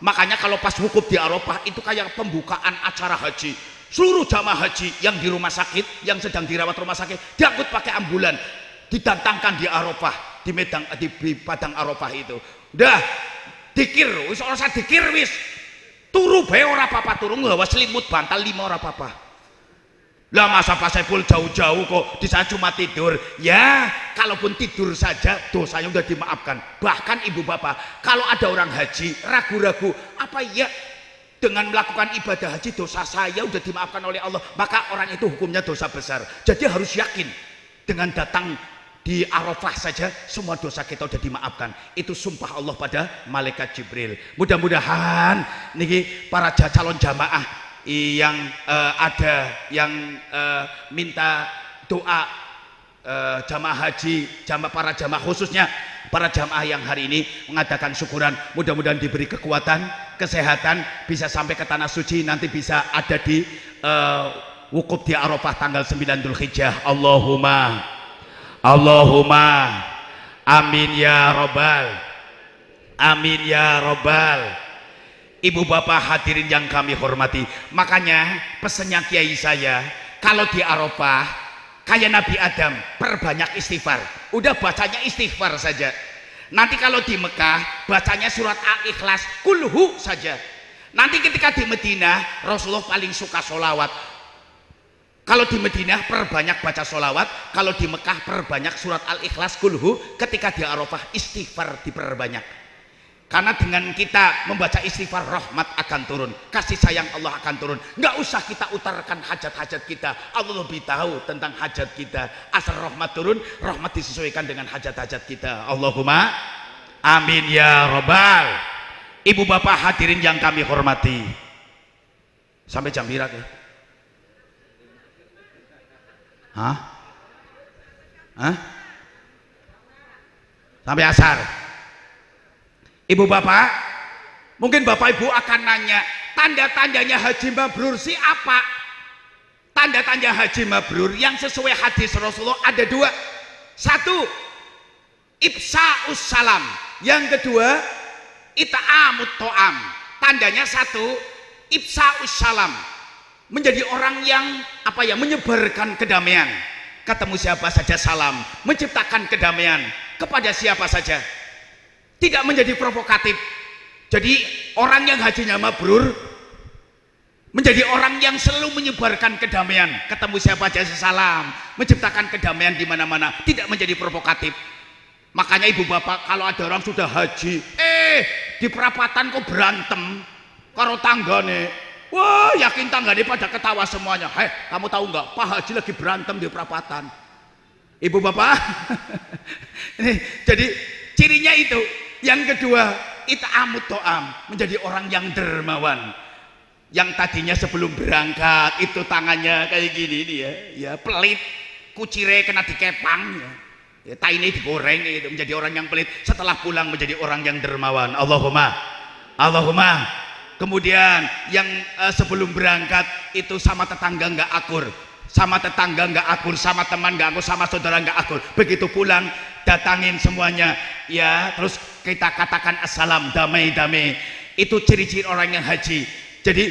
Makanya kalau pas wukuf di Arafah itu kayak pembukaan acara haji. Seluruh jamaah haji yang di rumah sakit, yang sedang dirawat rumah sakit, diangkut pakai ambulan, didatangkan di Arafah, di padang Arafah itu. Udah dikir, wis ora usah dikir wis. Turu bae ora apa-apa, turu nggawa selimut bantal 5 ora apa-apa. Lah masa pas Saiful jauh-jauh kok di sana cuma tidur. Ya, kalaupun tidur saja dosanya udah dimaafkan. Bahkan ibu bapak, kalau ada orang haji ragu-ragu, apa ya dengan melakukan ibadah haji dosa saya udah dimaafkan oleh Allah, maka orang itu hukumnya dosa besar. Jadi harus yakin dengan datang di Arafah saja semua dosa kita udah dimaafkan. Itu sumpah Allah pada malaikat Jibril. Mudah-mudahan niki para calon jamaah yang ada yang minta doa jamaah haji, para jamaah khususnya para jamaah yang hari ini mengadakan syukuran, mudah-mudahan diberi kekuatan, kesehatan, bisa sampai ke tanah suci, nanti bisa ada di wukuf di Arafah tanggal 9 Dzulhijjah. Allahumma amin ya robbal, amin ya robbal. Ibu bapak hadirin yang kami hormati, makanya pesannya kiai saya, kalau di Arafah kayak Nabi Adam, perbanyak istighfar. Udah bacanya istighfar saja. Nanti kalau di Mekah bacanya surat Al-Ikhlas, kulhu saja. Nanti ketika di Madinah Rasulullah paling suka sholawat. Kalau di Madinah perbanyak baca sholawat, kalau di Mekah perbanyak surat Al-Ikhlas, kulhu. Ketika di Arafah istighfar diperbanyak. Karena dengan kita membaca istighfar, rahmat akan turun, kasih sayang Allah akan turun. Nggak usah kita utarakan hajat-hajat kita, Allah lebih tahu tentang hajat kita. Asal rahmat turun, rahmat disesuaikan dengan hajat-hajat kita. Allahumma amin ya robbal. Ibu bapak hadirin yang kami hormati, sampai jam berapa ya? Sampai asar. Ibu bapak, mungkin bapak ibu akan nanya, tanda-tandanya haji mabrur sih apa? Tanda-tanda haji mabrur yang sesuai hadis Rasulullah ada 2. 1, ifsa'us salam. Yang kedua, ita'amut to'am. Tandanya 1, ifsa'us salam, menjadi orang yang menyebarkan kedamaian. Ketemu siapa saja salam, menciptakan kedamaian kepada siapa saja, tidak menjadi provokatif. Jadi orang yang hajinya mabrur menjadi orang yang selalu menyebarkan kedamaian, ketemu siapa aja salam, menciptakan kedamaian di mana-mana, tidak menjadi provokatif. Makanya ibu bapak, kalau ada orang sudah haji di perapatan kok berantem karo tanggane, wah yakin tanggane pada ketawa semuanya. Kamu tahu nggak, Pak Haji lagi berantem di perapatan. Ibu bapak ini jadi cirinya itu. Yang kedua, ita'amut to'am, menjadi orang yang dermawan. Yang tadinya sebelum berangkat itu tangannya kayak gini nih ya pelit, kucire kena dikepang ya, taine digoreng itu, menjadi orang yang pelit. Setelah pulang menjadi orang yang dermawan. Allahumma. Kemudian yang sebelum berangkat itu sama tetangga nggak akur, sama tetangga nggak akur, sama teman nggak akur, sama saudara nggak akur. Begitu pulang datangin semuanya ya, terus kita katakan assalam, damai-damai. Itu ciri-ciri orang yang haji. Jadi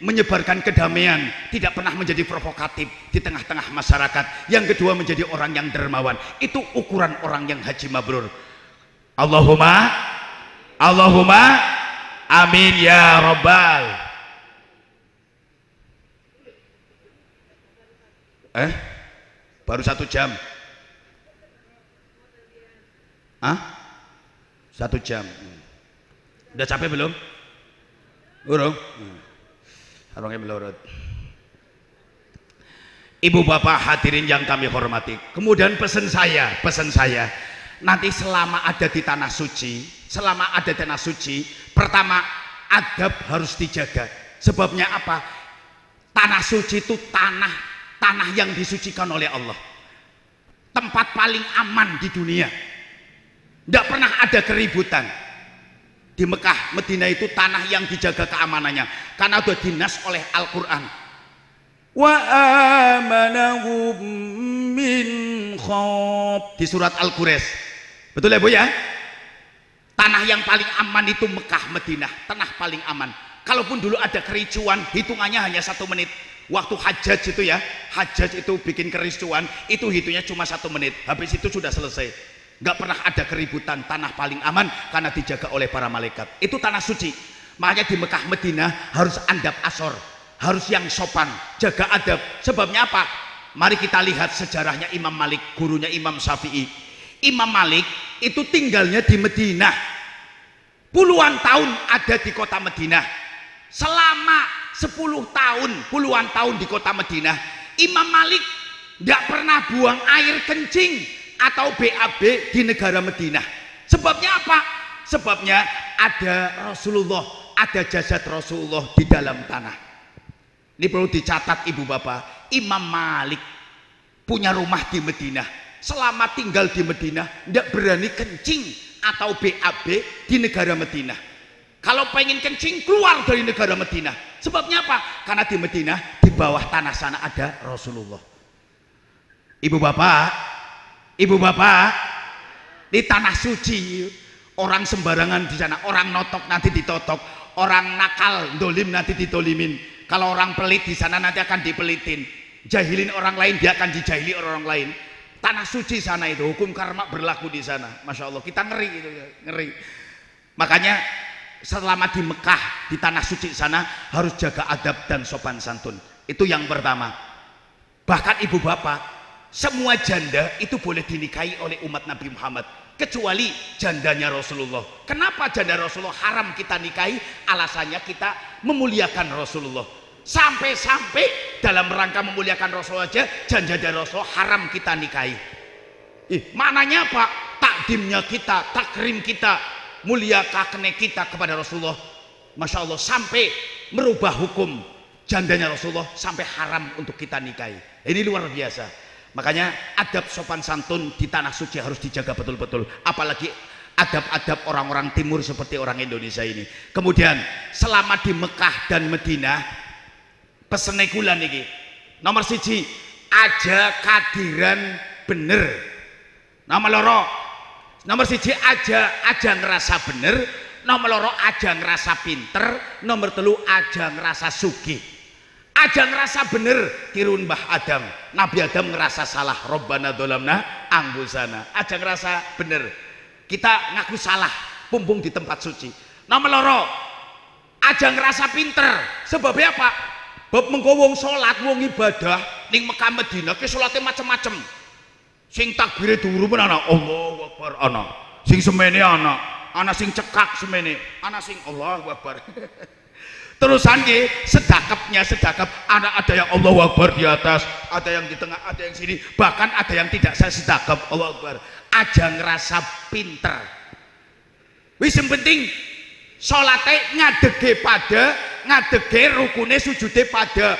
menyebarkan kedamaian, tidak pernah menjadi provokatif di tengah-tengah masyarakat. Yang kedua menjadi orang yang dermawan. Itu ukuran orang yang haji mabrur. Allahumma amin ya rabbal. Baru 1 jam. Hah? 1 jam. Udah capek belum? Urung? Harungnya melorot. Ibu bapak hadirin yang kami hormati, kemudian pesan saya nanti selama ada di tanah suci, pertama adab harus dijaga. Sebabnya apa? Tanah suci itu tanah yang disucikan oleh Allah, tempat paling aman di dunia, tidak pernah ada keributan. Di Mekah, Medina itu tanah yang dijaga keamanannya karena sudah dinas oleh Al-Quran. Wa amanahum min khawf di surat Al-Quraisy. Betul ya Bu ya? Tanah yang paling aman itu Mekah, Medina, tanah paling aman. Kalaupun dulu ada kericuan, hitungannya hanya 1 menit. Waktu hajjaj itu ya, hajjaj itu bikin kericuan, itu hitungnya cuma 1 menit. Habis itu sudah selesai. Nggak pernah ada keributan, tanah paling aman karena dijaga oleh para malaikat. Itu tanah suci. Makanya di Mekah, Medina harus andap asor, harus yang sopan, jaga adab. Sebabnya apa? Mari kita lihat sejarahnya Imam Malik, gurunya Imam Syafi'i. Imam Malik itu tinggalnya di Medina, puluhan tahun ada di kota Medina. Selama 10 tahun, puluhan tahun di kota Medina, Imam Malik nggak pernah buang air kencing atau BAB di negara Medina. Sebabnya apa? Sebabnya ada Rasulullah, ada jasad Rasulullah di dalam tanah. Ini perlu dicatat ibu bapak. Imam Malik punya rumah di Medina. Selama tinggal di Medina tidak berani kencing atau BAB di negara Medina. Kalau pengen kencing keluar dari negara Medina. Sebabnya apa? Karena di Medina di bawah tanah sana ada Rasulullah. Ibu bapak, di tanah suci orang sembarangan di sana, orang notok nanti ditotok, orang nakal dolim nanti ditolimin. Kalau orang pelit di sana nanti akan dipelitin, jahilin orang lain dia akan dijahili orang lain. Tanah suci sana itu hukum karma berlaku di sana. Masya Allah, kita ngeri gitu ya, ngeri. Makanya selama di Mekah, di tanah suci sana harus jaga adab dan sopan santun. Itu yang pertama. Bahkan ibu bapak, semua janda itu boleh dinikahi oleh umat Nabi Muhammad kecuali jandanya Rasulullah. Kenapa janda Rasulullah haram kita nikahi? Alasannya kita memuliakan Rasulullah. Sampai-sampai dalam rangka memuliakan Rasulullah aja janda Rasulullah haram kita nikahi. Maknanya apa? Takdimnya kita, takrim kita, muliakan kita kepada Rasulullah. Masya Allah, sampai merubah hukum jandanya Rasulullah sampai haram untuk kita nikahi. Ini luar biasa. Makanya adab sopan santun di tanah suci harus dijaga betul-betul. Apalagi adab-adab orang-orang timur seperti orang Indonesia ini. Kemudian selama di Mekah dan Medina, pesene kula niki. Nomor 1, aja kadiran bener. Nomor 2, nomor 1 aja ngerasa bener. Nomor 2 aja ngerasa pinter. Nomor 3 aja ngerasa sugih. Aja ngerasa bener tirun Mbah Adam. Nabi Adam ngerasa salah, Rabbana dzalamna anfusana. Aja ngerasa bener, kita ngaku salah pumpung di tempat suci. Nomor 2, aja ngerasa pinter. Sebabnya apa? Bab mengko wong salat, wong ibadah ning Mekah Madinah ki salate macem-macem. Sing takbire dhuwur men ana Allahu Akbar, ana sing semene, ana sing cekak semene, ana sing Allahu Akbar. Terusan nggih, sedekapnya sedekap, ada yang Allahu Akbar di atas, ada yang di tengah, ada yang sini, bahkan ada yang tidak saya sedekap Allahu Akbar. Aja ngerasa pinter. Wis yang penting salate ngadege rukune sujude pada.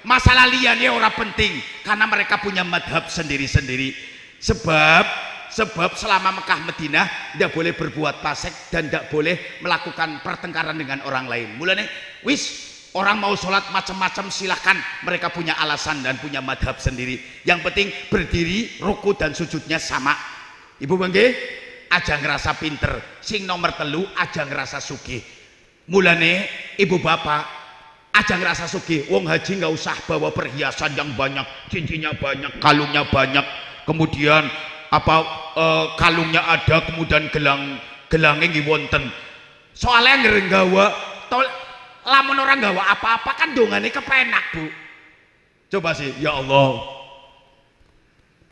Masalah liyane ora penting karena mereka punya madhab sendiri-sendiri. Sebab selama Mekah Madinah tidak boleh berbuat fasik dan tidak boleh melakukan pertengkaran dengan orang lain. Mulane wis Orang mau sholat macam-macam silahkan, mereka punya alasan dan punya madhab sendiri. Yang penting berdiri, ruku dan sujudnya sama. Ibu bangke, aja ngerasa pinter. Sing nomor telu, aja ngerasa sugih. Mulane ibu bapak, aja ngerasa sugih. Wong haji nggak usah bawa perhiasan yang banyak, cincinnya banyak, kalungnya banyak. Kemudian kalungnya ada, kemudian gelangnya nggih wonten. Soalnya ngerenggawa lamun orang gawa apa-apa kan dongane kepenak, Bu. Coba sih, ya Allah,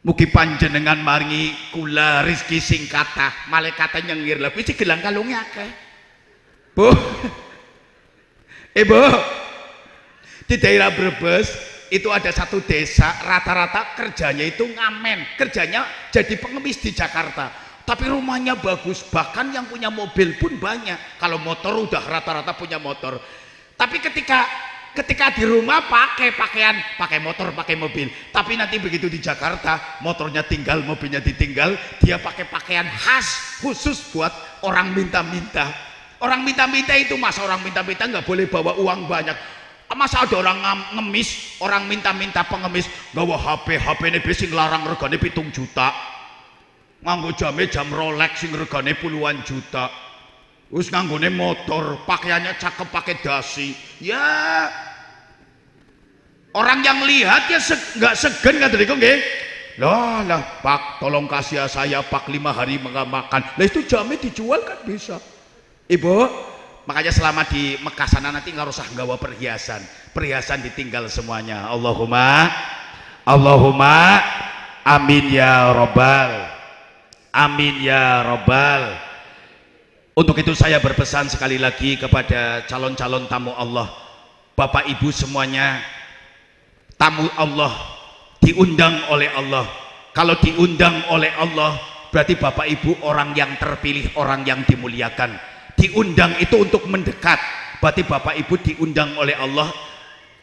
mugi panjenengan maringi kula rezeki sing kathah, malaikate nyengir lha kuwi gelang kalunge akeh. Bu. Ibu, di daerah Brebes itu ada satu desa rata-rata kerjanya itu ngamen, kerjanya jadi pengemis di Jakarta. Tapi rumahnya bagus, bahkan yang punya mobil pun banyak. Kalau motor udah rata-rata punya motor. Tapi ketika di rumah pakai motor, pakai mobil. Tapi nanti begitu di Jakarta, motornya tinggal, mobilnya ditinggal, dia pakai pakaian khas khusus buat orang minta-minta. Orang minta-minta itu, masa orang minta-minta nggak boleh bawa uang banyak? Masa ada orang ngemis, orang minta-minta pengemis bawa HP ini sing larang regane 7 juta. Nganggo jam Rolex sing regane puluhan juta. Wis nganggone motor, pakaiannya cakep pakai dasi. Ya, orang yang lihat ya nggak segan kata dia nggih. Lah Pak, tolong kasih saya Pak 5 hari nggak makan. Lah itu jamnya dijual kan bisa. Ibu, makanya selama di Mekah sana nanti nggak usah nggawa perhiasan. Perhiasan ditinggal semuanya. Allahumma amin ya robbal. Amin ya robbal. Untuk itu saya berpesan sekali lagi kepada calon-calon tamu Allah, Bapak Ibu semuanya, tamu Allah diundang oleh Allah. Kalau diundang oleh Allah berarti Bapak Ibu orang yang terpilih, orang yang dimuliakan. Diundang itu untuk mendekat, berarti Bapak Ibu diundang oleh Allah.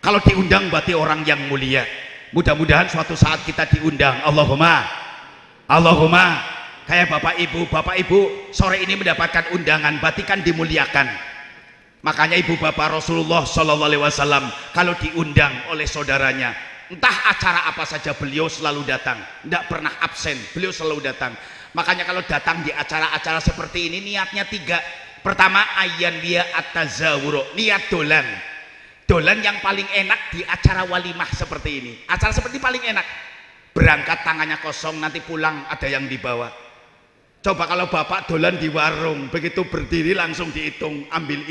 Kalau diundang berarti orang yang mulia. Mudah-mudahan suatu saat kita diundang. Allahumma kayak Bapak Ibu sore ini mendapatkan undangan, berarti kan dimuliakan. Makanya Ibu Bapak Rasulullah Shallallahu Alaihi Wasallam kalau diundang oleh saudaranya, entah acara apa saja beliau selalu datang, tidak pernah absen, beliau selalu datang. Makanya kalau datang di acara-acara seperti ini niatnya 3. Pertama, ayyan dia at-tazawwur, niat dolan yang paling enak di acara walimah seperti ini. Acara seperti paling enak, berangkat tangannya kosong, nanti pulang ada yang dibawa. Coba kalau bapak dolan di warung, begitu berdiri langsung dihitung, ambil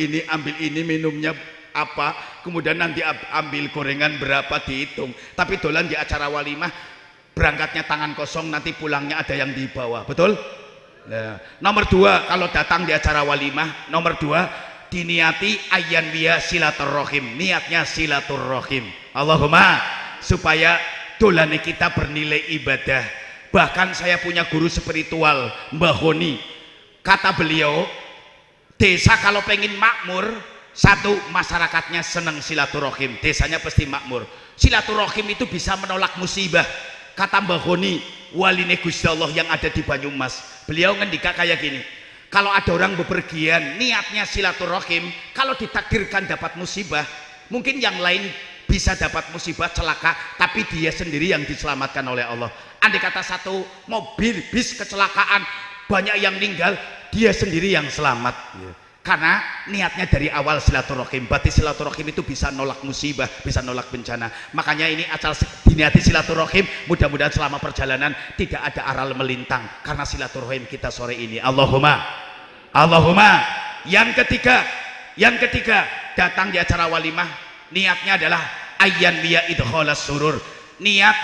ini minumnya apa, kemudian nanti ambil gorengan berapa dihitung. Tapi dolan di acara walimah, berangkatnya tangan kosong, nanti pulangnya ada yang dibawa. Betul? Nah, nomor 2, kalau datang di acara walimah, nomor 2 diniati ayyan biya silaturrahim, niatnya silaturrahim. Allahumma supaya dolane kita bernilai ibadah. Bahkan saya punya guru spiritual Mbah Honi, kata beliau, desa kalau pengen makmur, satu, masyarakatnya senang silaturahim, desanya pasti makmur. Silaturahim itu bisa menolak musibah. Kata Mbah Honi, waline Gusti Allah yang ada di Banyumas, beliau ngendika kayak gini, kalau ada orang bepergian niatnya silaturahim, kalau ditakdirkan dapat musibah, mungkin yang lain bisa dapat musibah celaka, tapi dia sendiri yang diselamatkan oleh Allah. Andai kata satu mobil bis kecelakaan, banyak yang meninggal, dia sendiri yang selamat. Karena niatnya dari awal silaturahim. Berarti silaturahim itu bisa nolak musibah, bisa nolak bencana. Makanya ini asal diniati silaturahim, mudah-mudahan selama perjalanan tidak ada aral melintang karena silaturahim kita sore ini. Allahumma. Yang ketiga datang di acara walimah, niatnya adalah ayyan biya idkhalas surur, niat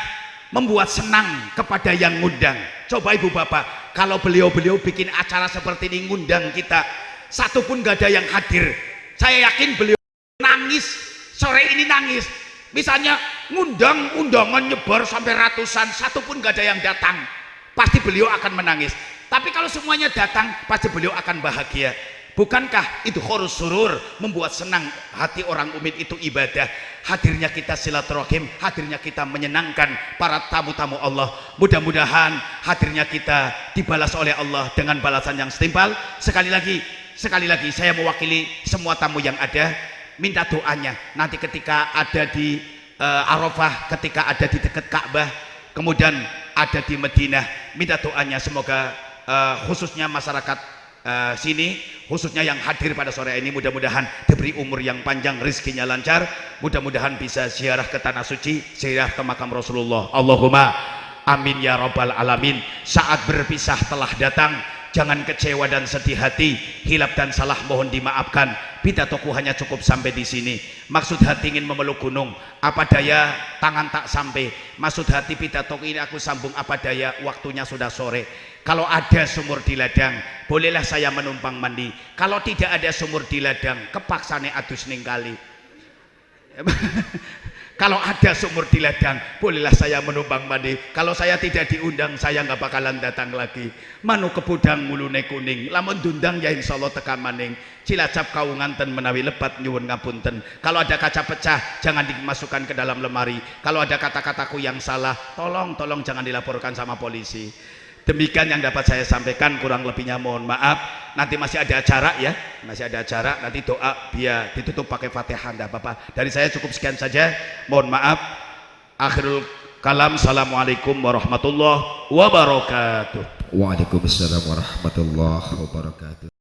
membuat senang kepada yang ngundang. Coba ibu bapak, kalau beliau bikin acara seperti ini, ngundang kita, satu pun gak ada yang hadir, saya yakin beliau nangis, sore ini nangis. Misalnya ngundang undangan nyebar sampai ratusan, satu pun gak ada yang datang, pasti beliau akan menangis. Tapi kalau semuanya datang, pasti beliau akan bahagia. Bukankah itu khurus surur, membuat senang hati orang umit itu ibadah? Hadirnya kita silaturahim, hadirnya kita menyenangkan para tamu-tamu Allah. Mudah-mudahan hadirnya kita dibalas oleh Allah dengan balasan yang setimpal. Sekali lagi saya mewakili semua tamu yang ada. minta doanya nanti ketika ada di Arafah, ketika ada di dekat Ka'bah, kemudian ada di Madinah, minta doanya semoga khususnya masyarakat sini, khususnya yang hadir pada sore ini, mudah-mudahan diberi umur yang panjang, rezekinya lancar, mudah-mudahan bisa ziarah ke tanah suci, ziarah ke makam Rasulullah. Allahumma amin ya rabbal alamin. Saat berpisah telah datang, jangan kecewa dan sedih hati, hilap dan salah mohon dimaafkan. Pidatoku hanya cukup sampai di sini. Maksud hati ingin memeluk gunung, apa daya tangan tak sampai. Maksud hati pidatoku ini aku sambung apa daya, waktunya sudah sore. Kalau ada sumur di ladang, bolehlah saya menumpang mandi. Kalau tidak ada sumur di ladang, kepaksane adus ning kali. Kalau ada sumur di ladang, bolehlah saya menumpang mandi. Kalau saya tidak diundang, saya nggak bakalan datang lagi. Manu kebudang mulune kuning, lamun dundang ya insyaallah tekan maning. Cilacap kaunganten menawi lebat nyuwun ngapunten. Kalau ada kaca pecah, jangan dimasukkan ke dalam lemari. Kalau ada kata-kataku yang salah, tolong jangan dilaporkan sama polisi. Demikian yang dapat saya sampaikan, kurang lebihnya mohon maaf. Nanti masih ada acara ya, masih ada acara, nanti doa biar ditutup pakai Fatihah, enggak apa-apa. Dari saya cukup sekian saja, mohon maaf. Akhirul kalam, assalamualaikum warahmatullahi wabarakatuh. Waalaikumsalam warahmatullahi wabarakatuh.